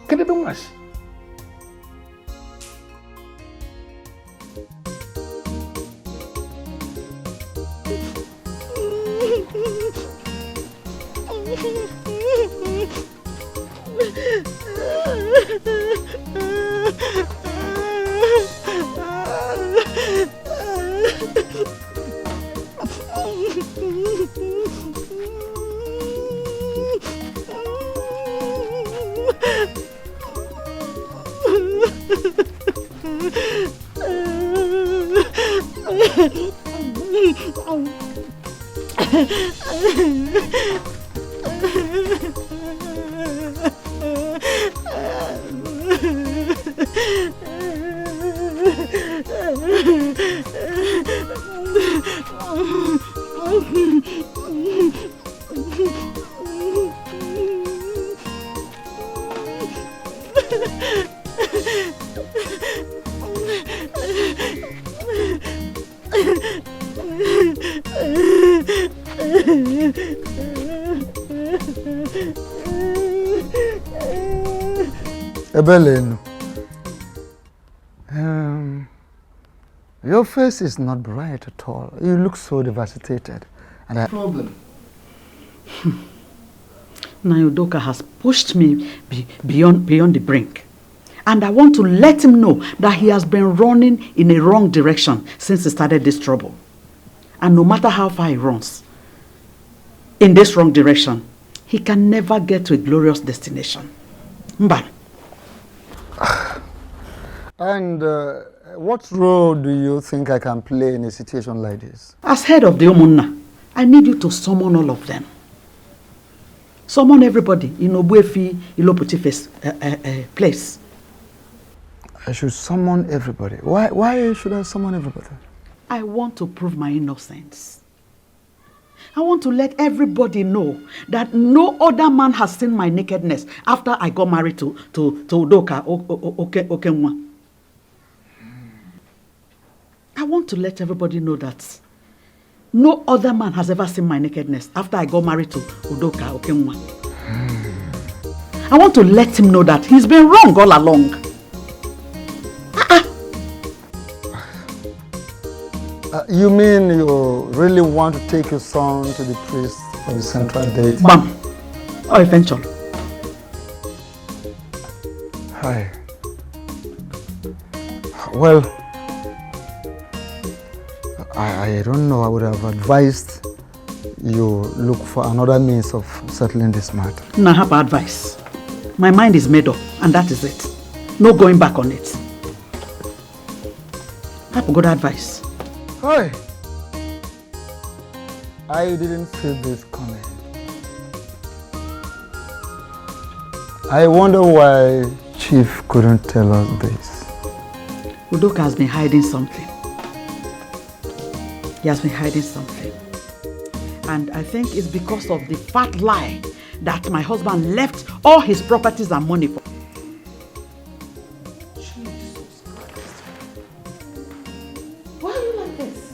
Can you do much? Ebelenu. Your face is not bright at all. You look so devastated. And I... Problem. Nayodoka has pushed me beyond the brink. And I want to let him know that he has been running in a wrong direction since he started this trouble. And no matter how far he runs in this wrong direction, he can never get to a glorious destination. Mba. And what role do you think I can play in a situation like this? As head of the Omunna, I need you to summon all of them. Summon everybody in Obuefi Iloputife's place. I should summon everybody. Why should I summon everybody? I want to prove my innocence. I want to let everybody know that no other man has seen my nakedness after I got married to Udoka Okenwa. I want to let everybody know that no other man has ever seen my nakedness after I got married to Udoka Okenwa. I want to let him know that he's been wrong all along. You mean you really want to take your son to the priest for the central date? Bam! Or eventually. Hi. Well, I don't know. I would have advised you look for another means of settling this matter. No, I have advice. My mind is made up, and that is it. No going back on it. I have good advice. Hi. I didn't see this coming. I wonder why Chief couldn't tell us this. Udoka has been hiding something. He has been hiding something. And I think it's because of the fat lie that my husband left all his properties and money for. Why are you like this?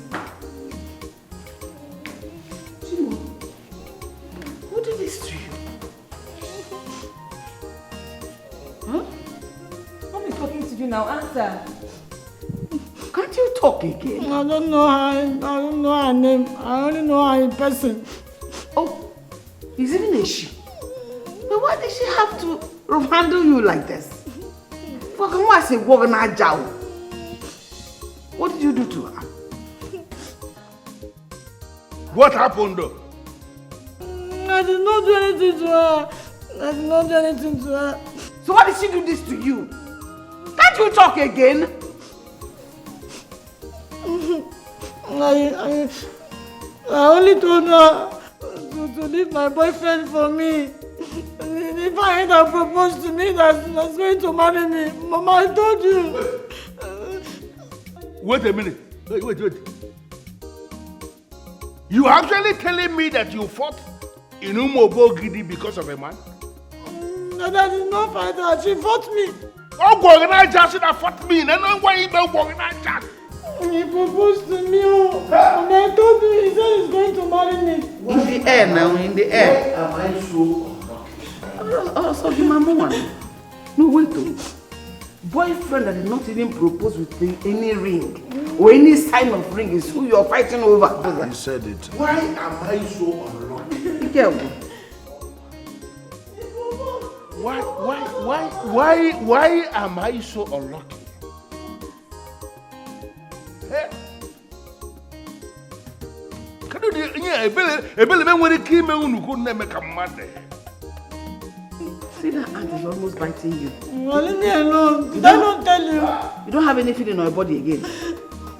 Chimo, who did this to you? Huh? Mommy talking to you now, answer. Can't you talk again? I don't know her name. I only know her in person. Oh, is even a she? But why did she have to handle you like this? What did you do to her? What happened though? I did not do anything to her. I did not do anything to her. So why did she do this to you? Can't you talk again? I only told her to leave my boyfriend for me. If I had proposed to me that she was going to marry me, Mama, I told you. Wait a minute. Wait. You actually telling me that you fought in Umobogidi because of a man? No, that is not fight her. She fought me. Oh, Naija should have fought me. And then why you don't Naija? He proposed to me, and I told him he said he's going to marry me. In the air now, in the air. Am I so so the mama one. No, wait though. Boyfriend that did not even propose with any ring or any sign of ring is who you're fighting over. He said it. Why am I so unlucky? Be careful. Why am I so unlucky? Can you do See that ant is almost biting you. Leave me alone. Did I not tell you? You don't have any feeling in your body again.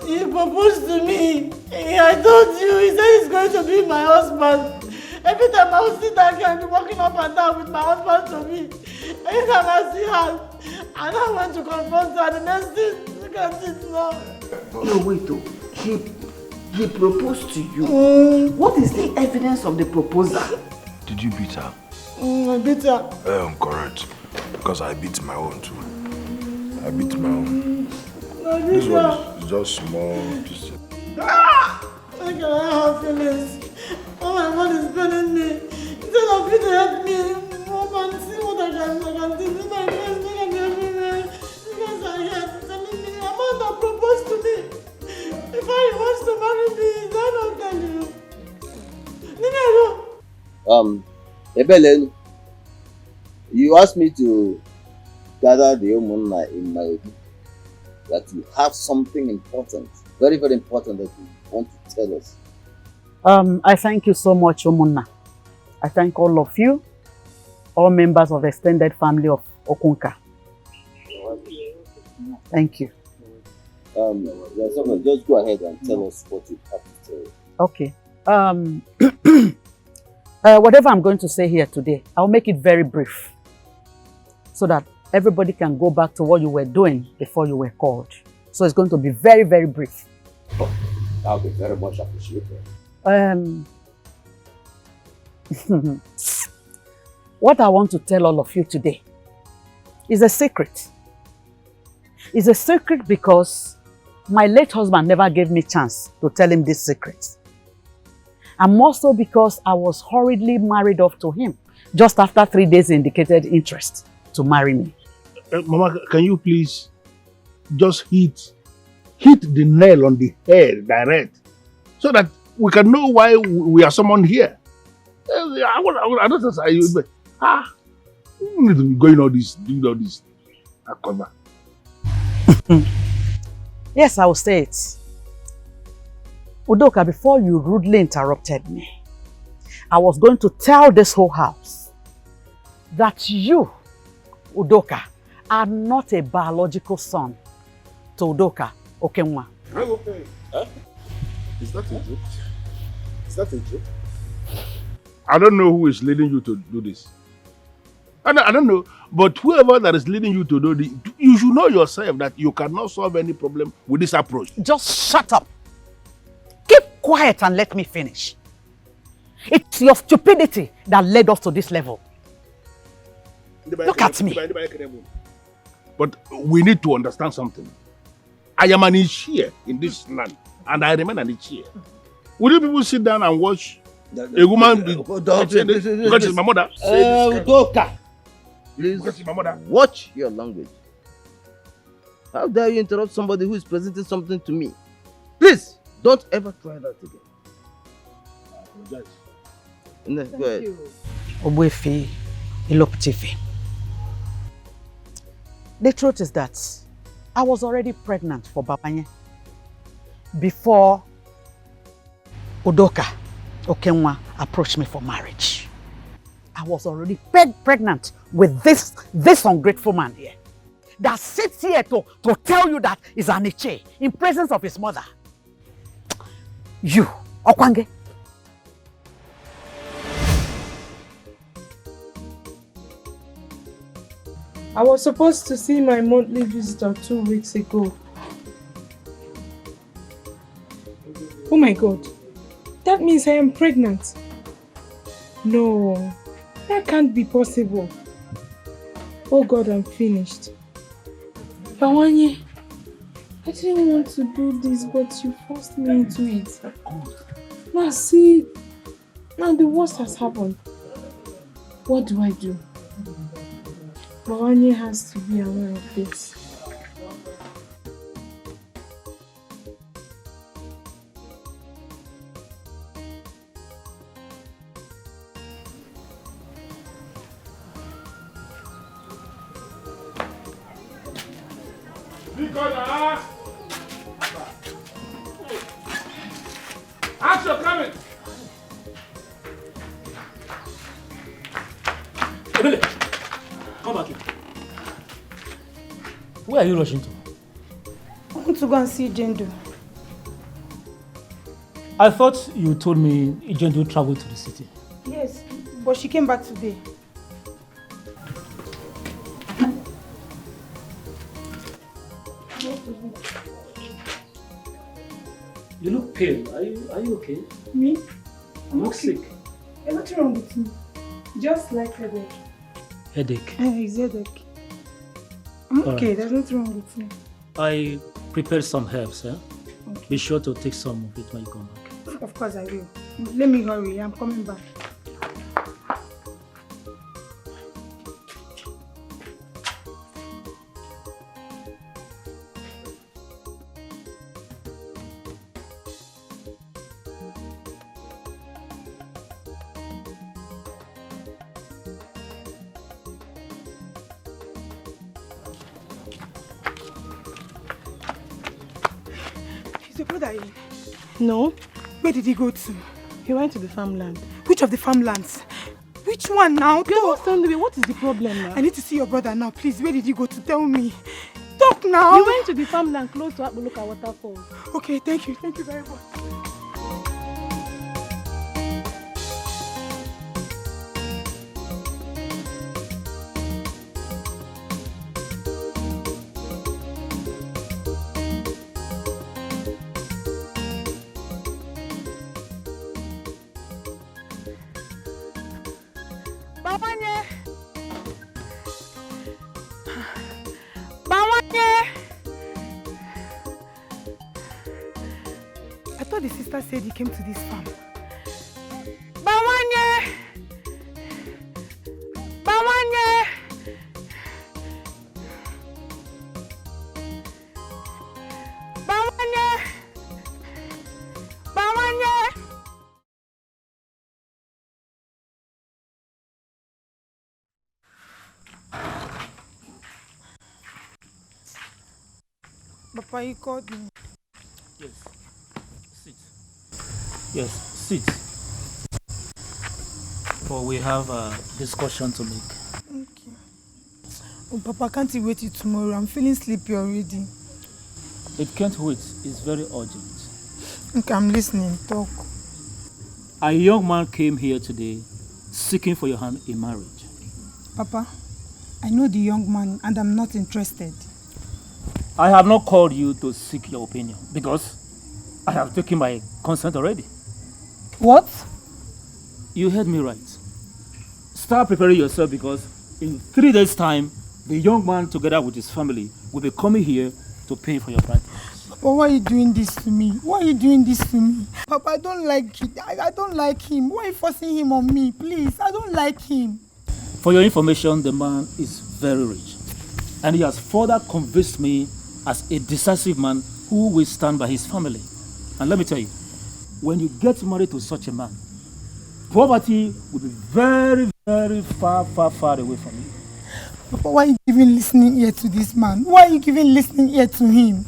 He proposed to me. I told you. He said he's going to be my husband. Every time I will sit down here and be walking up and down with my husband to me. Anytime I see her, I don't want to confront her. The next thing, look at it now. No, wait though. He proposed to you. What is the evidence of the proposal? Did you beat her? I beat her. Correct. Because I beat my own too. I beat my own. I beat This her. one is just small. How can I have feelings? Oh, my God is paining me. Instead of you to help me, Mom, and see what I can do. See my friends, look at me. Ebelen, you asked me to gather the Umunna in my Obi, that you have something important, very, very important that you want to tell us. I thank you so much, Umunna. I thank all of you, all members of the extended family of Okunka. Thank you. Just go ahead and tell us what you have to tell. Okay. Whatever I'm going to say here today, I'll make it very brief so that everybody can go back to what you were doing before you were called. So it's going to be very, very brief. Oh, that would be very much appreciated. What I want to tell all of you today is a secret. It's a secret because my late husband never gave me a chance to tell him this secret. And more so because I was hurriedly married off to him just after 3 days he indicated interest to marry me. Mama, can you please just hit the nail on the head direct so that we can know why we are summoned here? I don't know. You need to be doing all this. Cover. Yes, I will say it. Udoka, before you rudely interrupted me, I was going to tell this whole house that you, Udoka, are not a biological son to Udoka Okenwa. Okay. Huh? Is that a joke? Is that a joke? I don't know who is leading you to do this. I don't know, but whoever that is leading you to do this, you should know yourself that you cannot solve any problem with this approach. Just shut up. Keep quiet and let me finish. It's your stupidity that led us to this level. Look at me. But we need to understand something. I am an Ichie in this land, and I remain an Ichie. Will you people sit down and watch a woman because she's my mother? Doctor, please because she's my mother. Watch your language. How dare you interrupt somebody who is presenting something to me? Please, don't ever try that again. I apologize. Go ahead. Obuefi Iloptifi. The truth is that I was already pregnant for Babanye before Udoka Okenwa approached me for marriage. I was already pregnant with this ungrateful man here that sits here to tell you that he's an Iche in presence of his mother. You, Okwange. I was supposed to see my monthly visitor 2 weeks ago. Oh my God, that means I am pregnant. No, that can't be possible. Oh God, I'm finished. Bawanye, I didn't want to do this, but you forced me into it. Now see, now the worst has happened. What do I do? Bawanye has to be aware of this. Action coming! Ebele, come back here. Where are you rushing to? I want to go and see Jendo. I thought you told me Jendo traveled to the city. Yes, but she came back today. You look pale. Are you okay? Me? You look sick. There's nothing wrong with me. Just like headache. Headache. It's headache. I'm okay. Right. There's nothing wrong with me. I prepared some herbs. Okay. Be sure to take some of it when you come back. Of course I will. Let me hurry. I'm coming back. Is your brother in? No. Where did he go to? He went to the farmland. Which of the farmlands? Which one now? You don't tell me. What is the problem now? I need to see your brother now, please. Where did he go to? Tell me. Talk now. He went to the farmland close to Akbuluka waterfall. Okay, thank you. Thank you very much. Bawanye! Bawanye! I thought the sister said he came to this farm. Bawanye! Bawanye! Bawanye! Bawanye! Papa, you called me. Yes. Sit. Yes, sit. For we have a discussion to make. Okay. Oh, Papa, can't you wait till tomorrow? I'm feeling sleepy already. It can't wait. It's very urgent. Okay, I'm listening. Talk. A young man came here today seeking for your hand in marriage. Papa, I know the young man and I'm not interested. I have not called you to seek your opinion because I have taken my consent already. What? You heard me right. Start preparing yourself because in 3 days' time, the young man together with his family will be coming here to pay for your bride price. Papa, why are you doing this to me? Why are you doing this to me? Papa, I don't like it. I don't like him. Why are you forcing him on me? Please, I don't like him. For your information, the man is very rich. And he has further convinced me as a decisive man who will stand by his family. And let me tell you, when you get married to such a man, poverty will be very, very far, far, far away from you. Papa, why are you giving listening ear to this man? Why are you giving listening ear to him?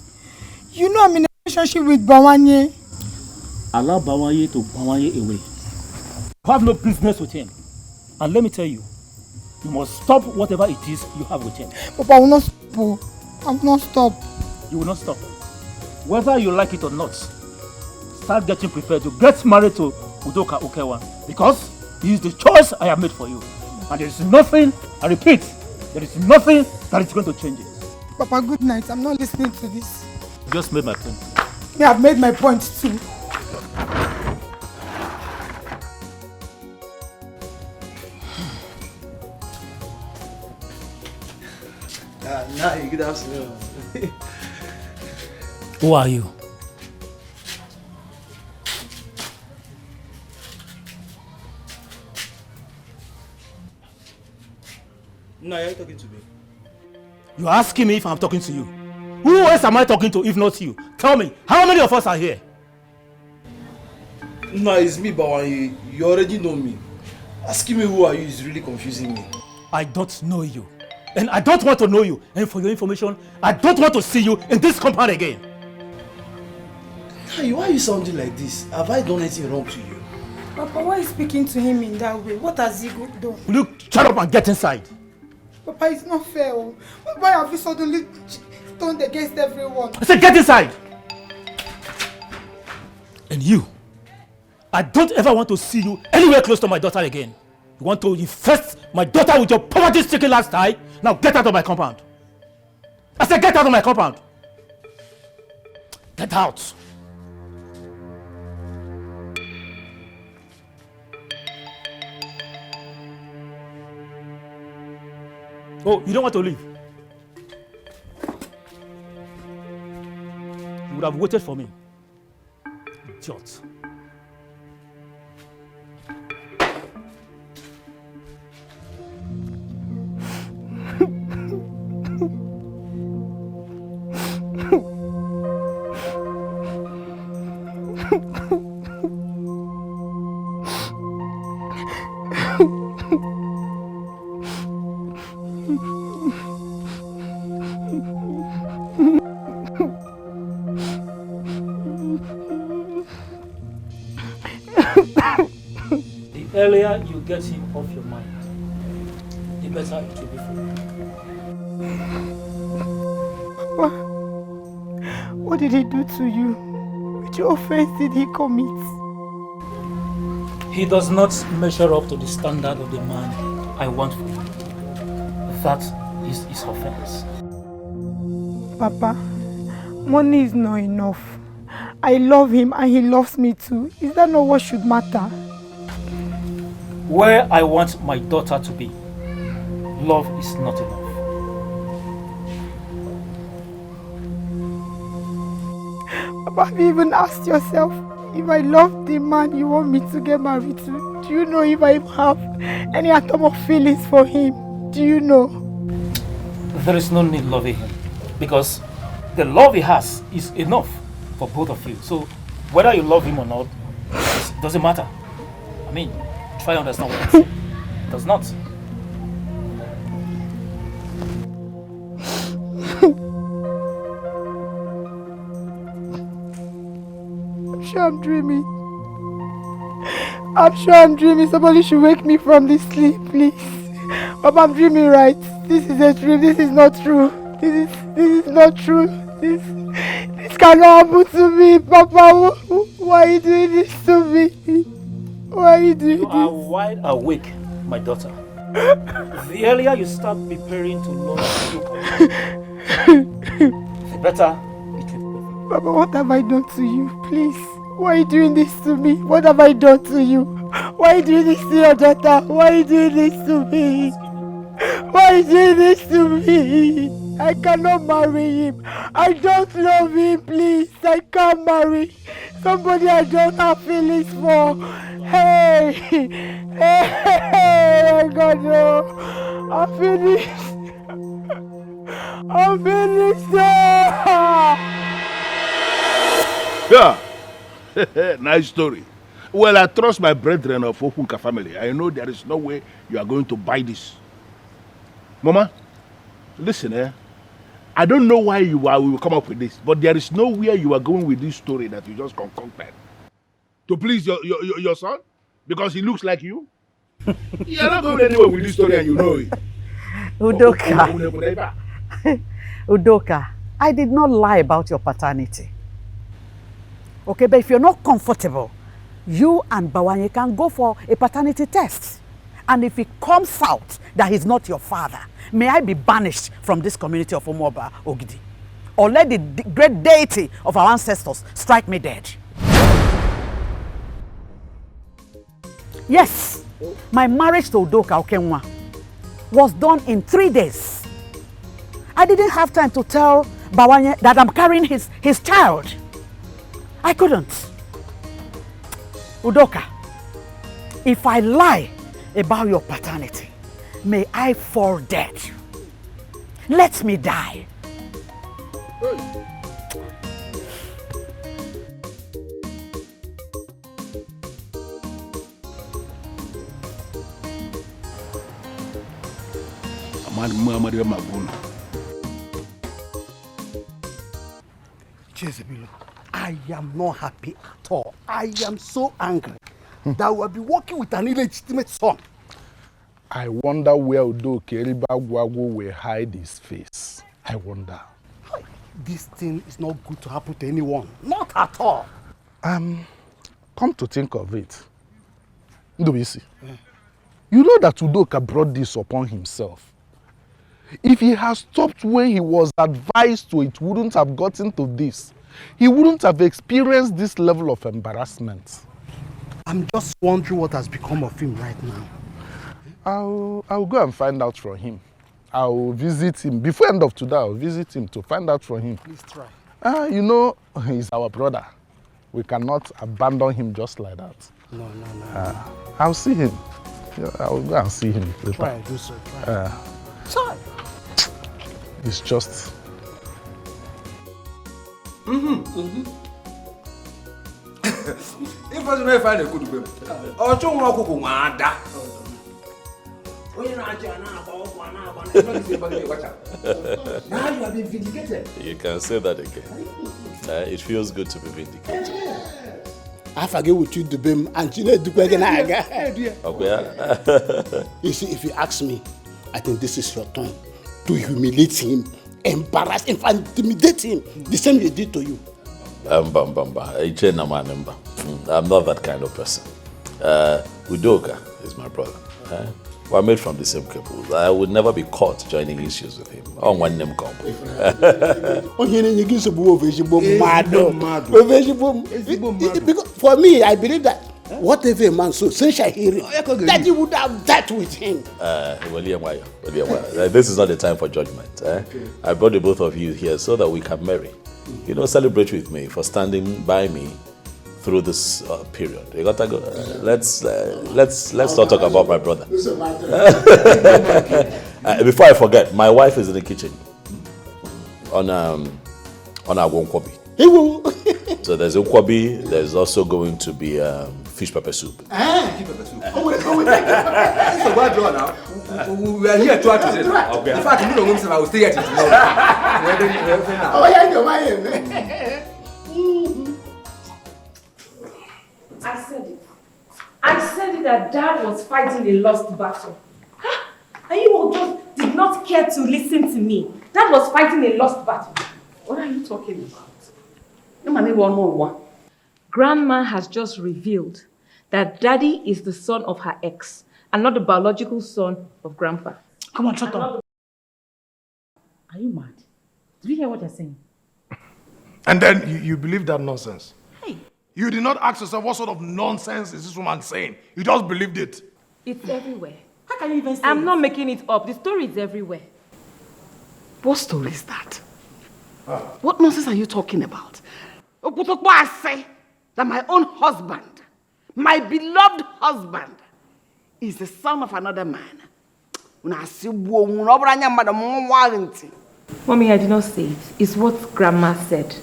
You know I'm in a relationship with Bawanye. Allow Bawanye to Bawanye away. You have no business with him. And let me tell you, you must stop whatever it is you have with him. Papa, I will not stop. I will not stop. You will not stop. Whether you like it or not, start getting prepared to get married to Udoka Okewa because he is the choice I have made for you. And there is nothing, I repeat, there is nothing that is going to change it. Papa, good night. I'm not listening to this. You just made my point. Yeah, I've made my point too. Nah, good afternoon. Who are you? No, you're talking to me. You're asking me if I'm talking to you. Who else am I talking to if not you? Tell me, how many of us are here? No, it's me, Bawan. You already know me. Asking me who are you is really confusing me. I don't know you. And I don't want to know you. And for your information, I don't want to see you in this compound again. Hey, why are you sounding like this? Have I done anything wrong to you? Papa, why are you speaking to him in that way? What has he done? Will you shut up and get inside? Papa, it's not fair. Why have you suddenly turned against everyone? I said get inside! And you, I don't ever want to see you anywhere close to my daughter again. You want to infest my daughter with your poverty-stricken lifestyle? Now get out of my compound. I said get out of my compound. Get out. Oh, you don't want to leave? You would have waited for me. Idiot. The earlier you get him off your mind, the better it will be for you. Papa, what did he do to you? Which offense did he commit? He does not measure up to the standard of the man I want for him. That is his offense. Papa, money is not enough. I love him and he loves me too. Is that not what should matter? Where I want my daughter to be, love is not enough. Papa, have you even asked yourself if I love the man you want me to get married to? Do you know if I have any atom of feelings for him? Do you know? There is no need loving him because the love he has is enough for both of you. So whether you love him or not, it doesn't matter. I mean, try to understand what I'm saying. It does not. I'm sure I'm dreaming. I'm sure I'm dreaming. Somebody should wake me from this sleep, please. Papa, I'm dreaming, right? This is a dream. This is not true. This is not true. This cannot happen to me, Papa. Why are you doing this to me? Why are you doing this? You are wide awake, my daughter. The earlier you start preparing to love you, the better it will be. Papa, what have I done to you? Please. Why are you doing this to me? What have I done to you? Why are you doing this to your daughter? Why are you doing this to me? Why are you doing this to me? I cannot marry him. I don't love him, please. I can't marry somebody I don't have feelings for. Hey! Hey! God, no. I'm finished. I'm finished. Yeah. Nice story. Well, I trust my brethren of Ofunka family. I know there is no way you are going to buy this. Mama, listen, I don't know why we will come up with this, but there is nowhere you are going with this story that you just concocted. To please your son? Because he looks like you? You are not going anywhere with this story and you know it. Udoka. Udoka, I did not lie about your paternity. Okay, but if you're not comfortable, you and Bawanye can go for a paternity test. And if it comes out that he's not your father, may I be banished from this community of Omoba Ogidi. Or let the great deity of our ancestors strike me dead. Yes, my marriage to Udoka Okenwa was done in 3 days. I didn't have time to tell Bawanye that I'm carrying his child. I couldn't. Udoka, if I lie about your paternity, may I fall dead. Let me die. Jezebel, I am not happy at all. I am so angry that we will be working with an illegitimate son. I wonder where Udoka Eribagwago will hide his face. I wonder. This thing is not good to happen to anyone. Not at all. Come to think of it, Ndobisi, you know that Udoka brought this upon himself. If he had stopped when he was advised to, it wouldn't have gotten to this. He wouldn't have experienced this level of embarrassment. I'm just wondering what has become of him right now. I'll go and find out from him. I'll visit him. Before end of today, I'll visit him to find out from him. Please try. You know, he's our brother. We cannot abandon him just like that. No. I'll see him. Yeah, I'll go and see him later. Try, do so. Try. Try. It's just... If I don't find a good baby, or two more cocoa, now you have been vindicated. You can say that again. It feels good to be vindicated. I forget with you the beam and you know the question I got. Okay. You see, if you ask me, I think this is your turn to humiliate him, embarrass him, and intimidate him. The same you did to you. I'm not that kind of person. Udoka is my brother. We're made from the same cables. I would never be caught joining issues with him. On one name comp. Because for me, I believe that whatever a man so since I hear it, that you would have that with him. This is not the time for judgment. I brought the both of you here so that we can marry. Celebrate with me for standing by me through this period. You gotta go. Let's not talk about my brother. Before I forget, my wife is in the kitchen on our nkwobi. So there's nkwobi. There's also going to be fish pepper soup. Fish pepper soup. Oh wait. So what do now? We are here to act. In fact, you don't know I will stay here till tomorrow. Oh yeah, you're my I said it that Dad was fighting a lost battle. And you all just did not care to listen to me. Dad was fighting a lost battle. What are you talking about? Grandma has just revealed that Daddy is the son of her ex and not the biological son of Grandpa. Come on, shut up. Are you mad? Do you hear what they're saying? And then you believe that nonsense? Hey. You did not ask yourself what sort of nonsense is this woman saying. You just believed it. It's everywhere. How can you even say I'm not making it up. The story is everywhere. What story is that? What nonsense are you talking about? I say that my own husband, my beloved husband, is the son of another man. Mommy, I did not say it. It's what Grandma said.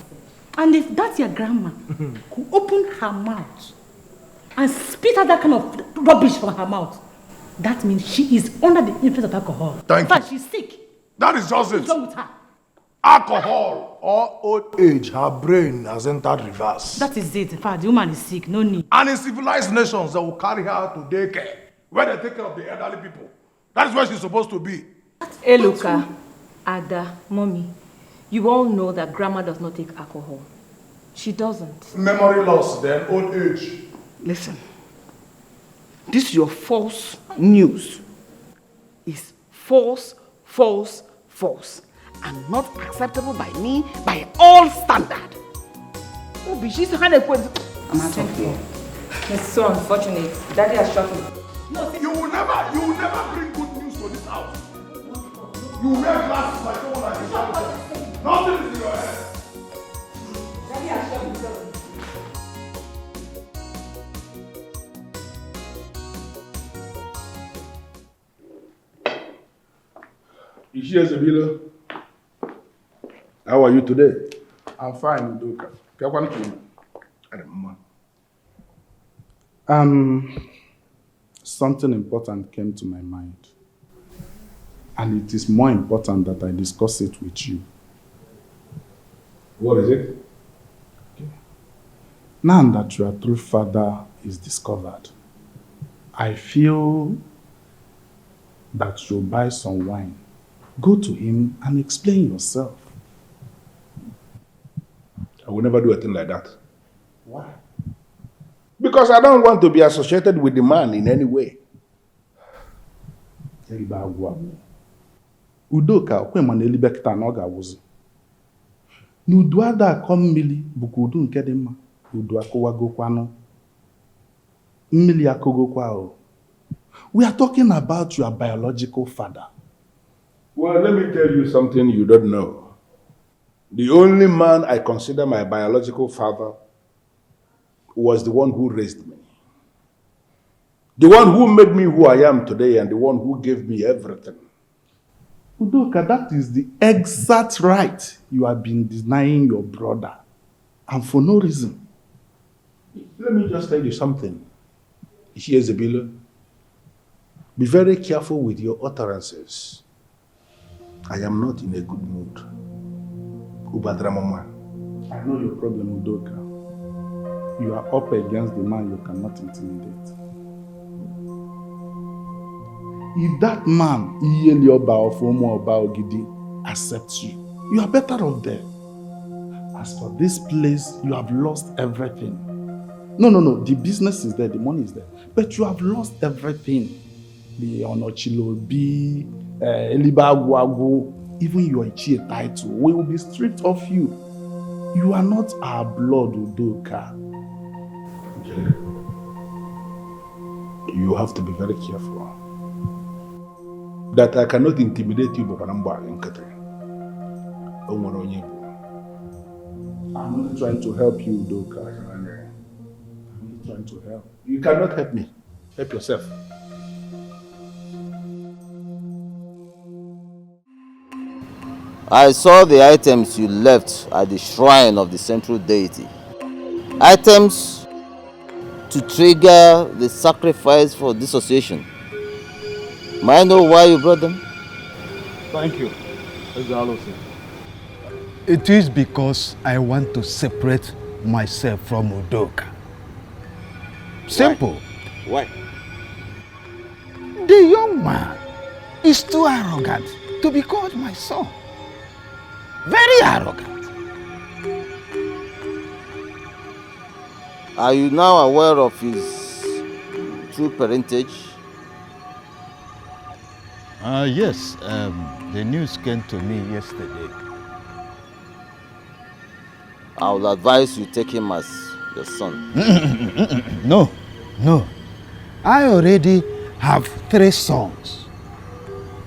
And if that's your grandma who opened her mouth and spit out that kind of rubbish from her mouth, that means she is under the influence of alcohol. Thank you. In fact, she's sick. That is just it. What's wrong with her? Alcohol or old age, her brain has entered reverse. That is it. In fact, the woman is sick. No need. And in civilized nations, they will carry her to daycare, where they take care of the elderly people. That is where she's supposed to be. Hey, Luca, Ada, Mommy, you all know that Grandma does not take alcohol. She doesn't. Memory loss, then old age. Listen, this your false news is false, and not acceptable by me, by all standard. Oh, but she's kind of I'm out of here. It's so unfortunate. Daddy has shot me. No, you will never bring good news to this house. You wear glasses like someone like this. Nothing is in your head. Daddy has shot me. Ishiezebilo, how are you today? I'm fine, Udoka. Something important came to my mind. And it is more important that I discuss it with you. What is it? Okay. Now that your true father is discovered, I feel that you'll buy some wine. Go to him and explain yourself. I will never do a thing like that. Why? Because I don't want to be associated with the man in any way. Udoka okwema na elibe kita na ọ ga-awụzi. N'udu ada akọ mmili bụkwa udu nke dị mma. Udu akụwagokwanụ. Mmili akụgokwa o. We are talking about your biological father. Well, let me tell you something you don't know. The only man I consider my biological father was the one who raised me. The one who made me who I am today and the one who gave me everything. Udoka, that is the exact right you have been denying your brother. And for no reason. Let me just tell you something. Ishiezebilo, be very careful with your utterances. I am not in a good mood. Ubadramama. I know your problem, Udoka. You are up against the man you cannot intimidate. If that man, Iyeli Oba of Omo Oba Ogidi, accepts you, you are better off there. As for this place, you have lost everything. No. The business is there, the money is there. But you have lost everything. The Onochilobi, Eliba Agwago, even your Ichie title, we will be stripped of you. You are not our blood, Udoka. You have to be very careful. That I cannot intimidate you, but I'm only trying to help you, Udoka. I'm trying to help. You cannot help me. Help yourself. I saw the items you left at the shrine of the central deity. Items to trigger the sacrifice for dissociation. May I know why you brought them? Thank you. It is because I want to separate myself from Udoka. Simple. Why? The young man is too arrogant to be called my son. Very arrogant. Are you now aware of his true parentage? Yes, the news came to me yesterday. I would advise you take him as your son. No. I already have 3 sons.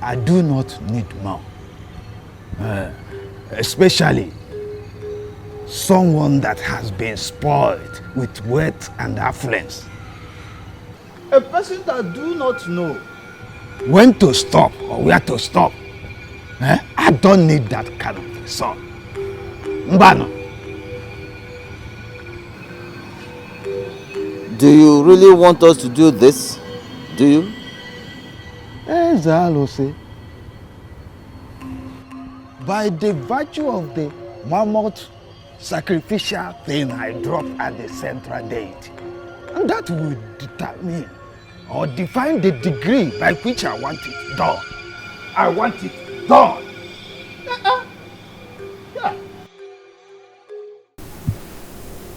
I do not need more. Especially someone that has been spoiled with wealth and affluence. A person that do not know When to stop or where to stop. I don't need that kind of son. Mbano. Do you really want us to do this? Do you? Zalose. By the virtue of the mammoth sacrificial thing I drop at the central deity, and that will determine or define the degree by which I want it done. I want it done.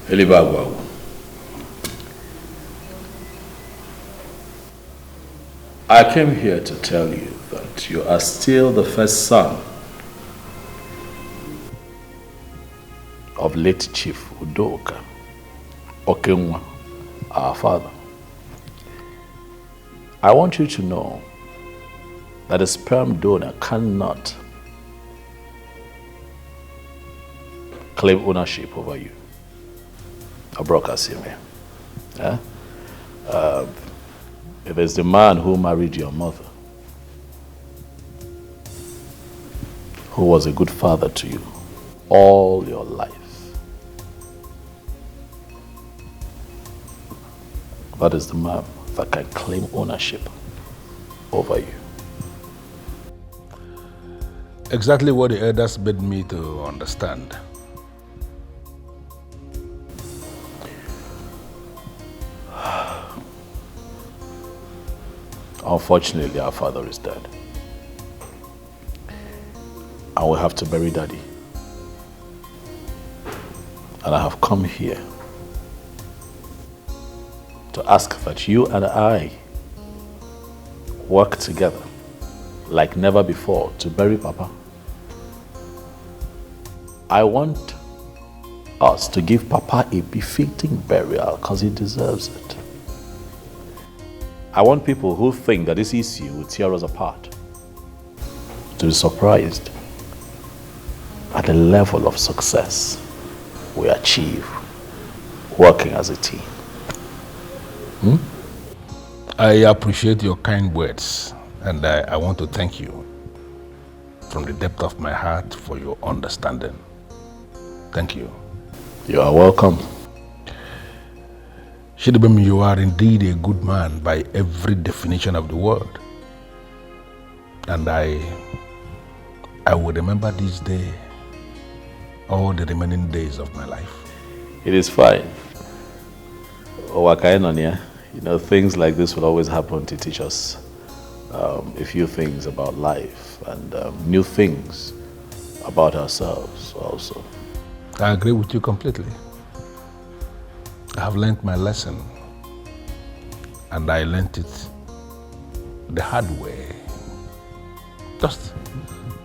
Elibagwa. I came here to tell you that you are still the first son of late Chief Udoka Okenwa, our father. I want you to know that a sperm donor cannot claim ownership over you. Abrokasime. It is the man who married your mother, who was a good father to you all your life. That is the man that can claim ownership over you. Exactly what the elders made me to understand. Unfortunately, our father is dead. And we have to bury Daddy. And I have come here to ask that you and I work together like never before to bury Papa. I want us to give Papa a befitting burial because he deserves it. I want people who think that this issue will tear us apart to be surprised at the level of success we achieve working as a team. I appreciate your kind words, and I want to thank you from the depth of my heart for your understanding. Thank you. You are welcome. Shidibem, you are indeed a good man by every definition of the word. And I will remember this day all the remaining days of my life. It is fine. Wakaenonia, things like this will always happen to teach us a few things about life and new things about ourselves also. I agree with you completely. I have learned my lesson, and I learned it the hard way.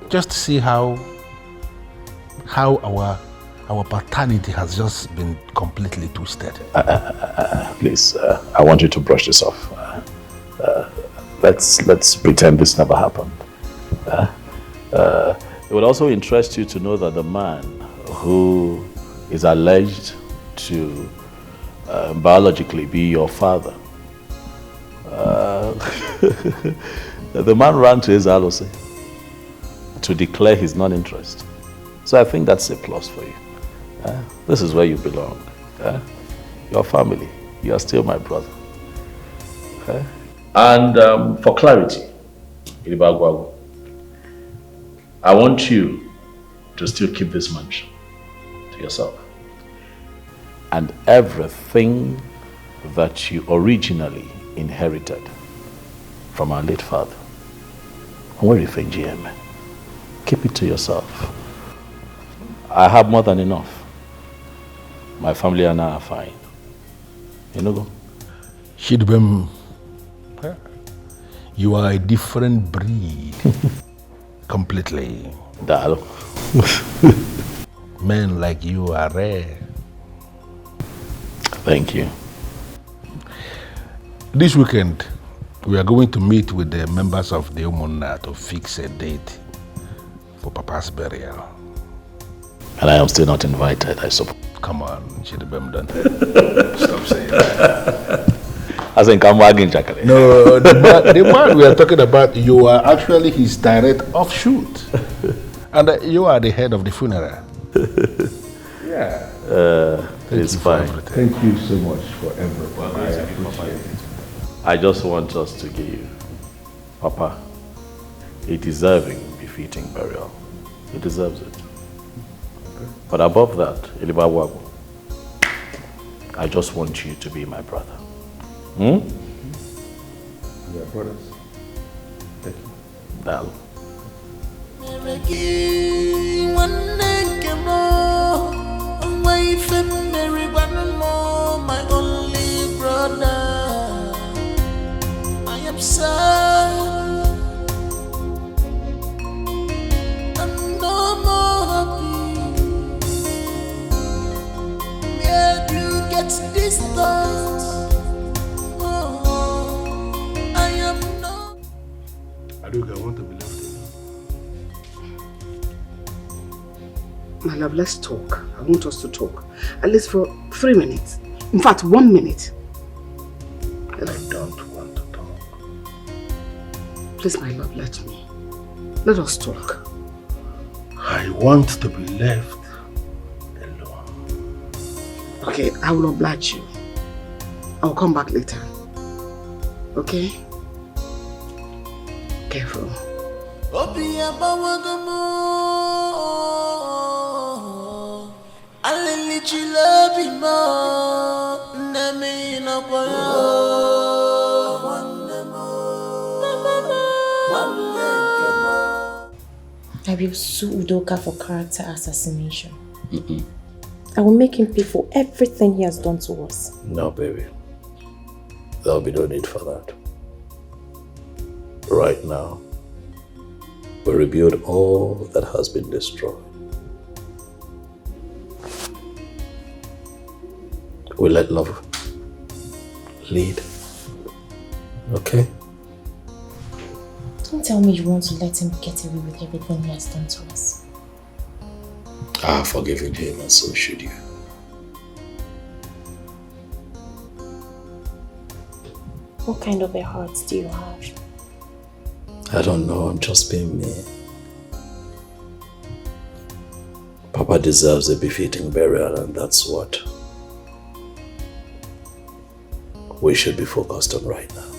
Just see how our paternity has just been completely twisted. Please, I want you to brush this off. Let's pretend this never happened. It would also interest you to know that the man who is alleged to biologically be your father, the man ran to his Alose to declare his non-interest. So I think that's a plus for you. This is where you belong. Your family. You are still my brother. And for clarity, I want you to still keep this mansion to yourself. And everything that you originally inherited from our late father. Where you think, GM? Keep it to yourself. I have more than enough. My family and I are fine. Go. Shidbem, you are a different breed. Completely. Dal. Men like you are rare. Thank you. This weekend, we are going to meet with the members of the Umunna to fix a date for Papa's burial. And I am still not invited, I suppose. Come on, Shidbem, don't stop saying that. I think I'm wagging Jacqueline. No, the man we are talking about, you are actually his direct offshoot. And you are the head of the funeral. Yeah. It's fine. Thank you so much for everything. I appreciate it. I just want us to give Papa a deserving, befitting burial. He deserves it. Okay. But above that, Elibawago, I just want you to be my brother. We are brothers. Thank you. Dal. My only brother, I am sad and no more happy. Where do you get these thoughts? I am not. Aduga, I want to be left My love, let's talk. I want us to talk. At least for 3 minutes. In fact, 1 minute. I don't want to talk. Please, my love, let me. Let us talk. I want to be left alone. Okay, I will oblige you. I will come back later. Okay? Careful. I will sue Udoka for character assassination. I will make him pay for everything he has done to us. No, baby. There'll be no need for that. Right now, we rebuild all that has been destroyed. We let love lead. Okay? Don't tell me you want to let him get away with everything he has done to us. I have forgiven him, and so should you. What kind of a heart do you have? I don't know, I'm just being me. Papa deserves a befitting burial, and that's what we should be focused on right now.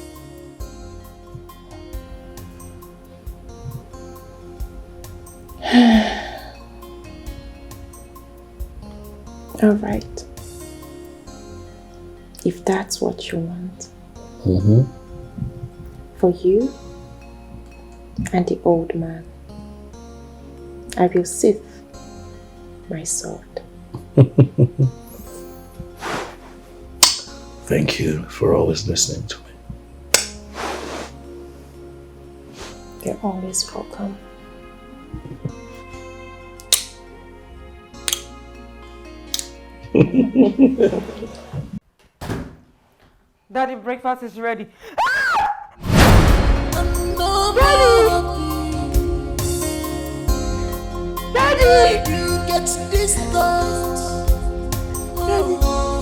All right. If that's what you want. Mm-hmm. For you and the old man, I will sheath my sword. Thank you for always listening to me. You're always welcome. Daddy, breakfast is ready. Daddy! You get this thought. Daddy!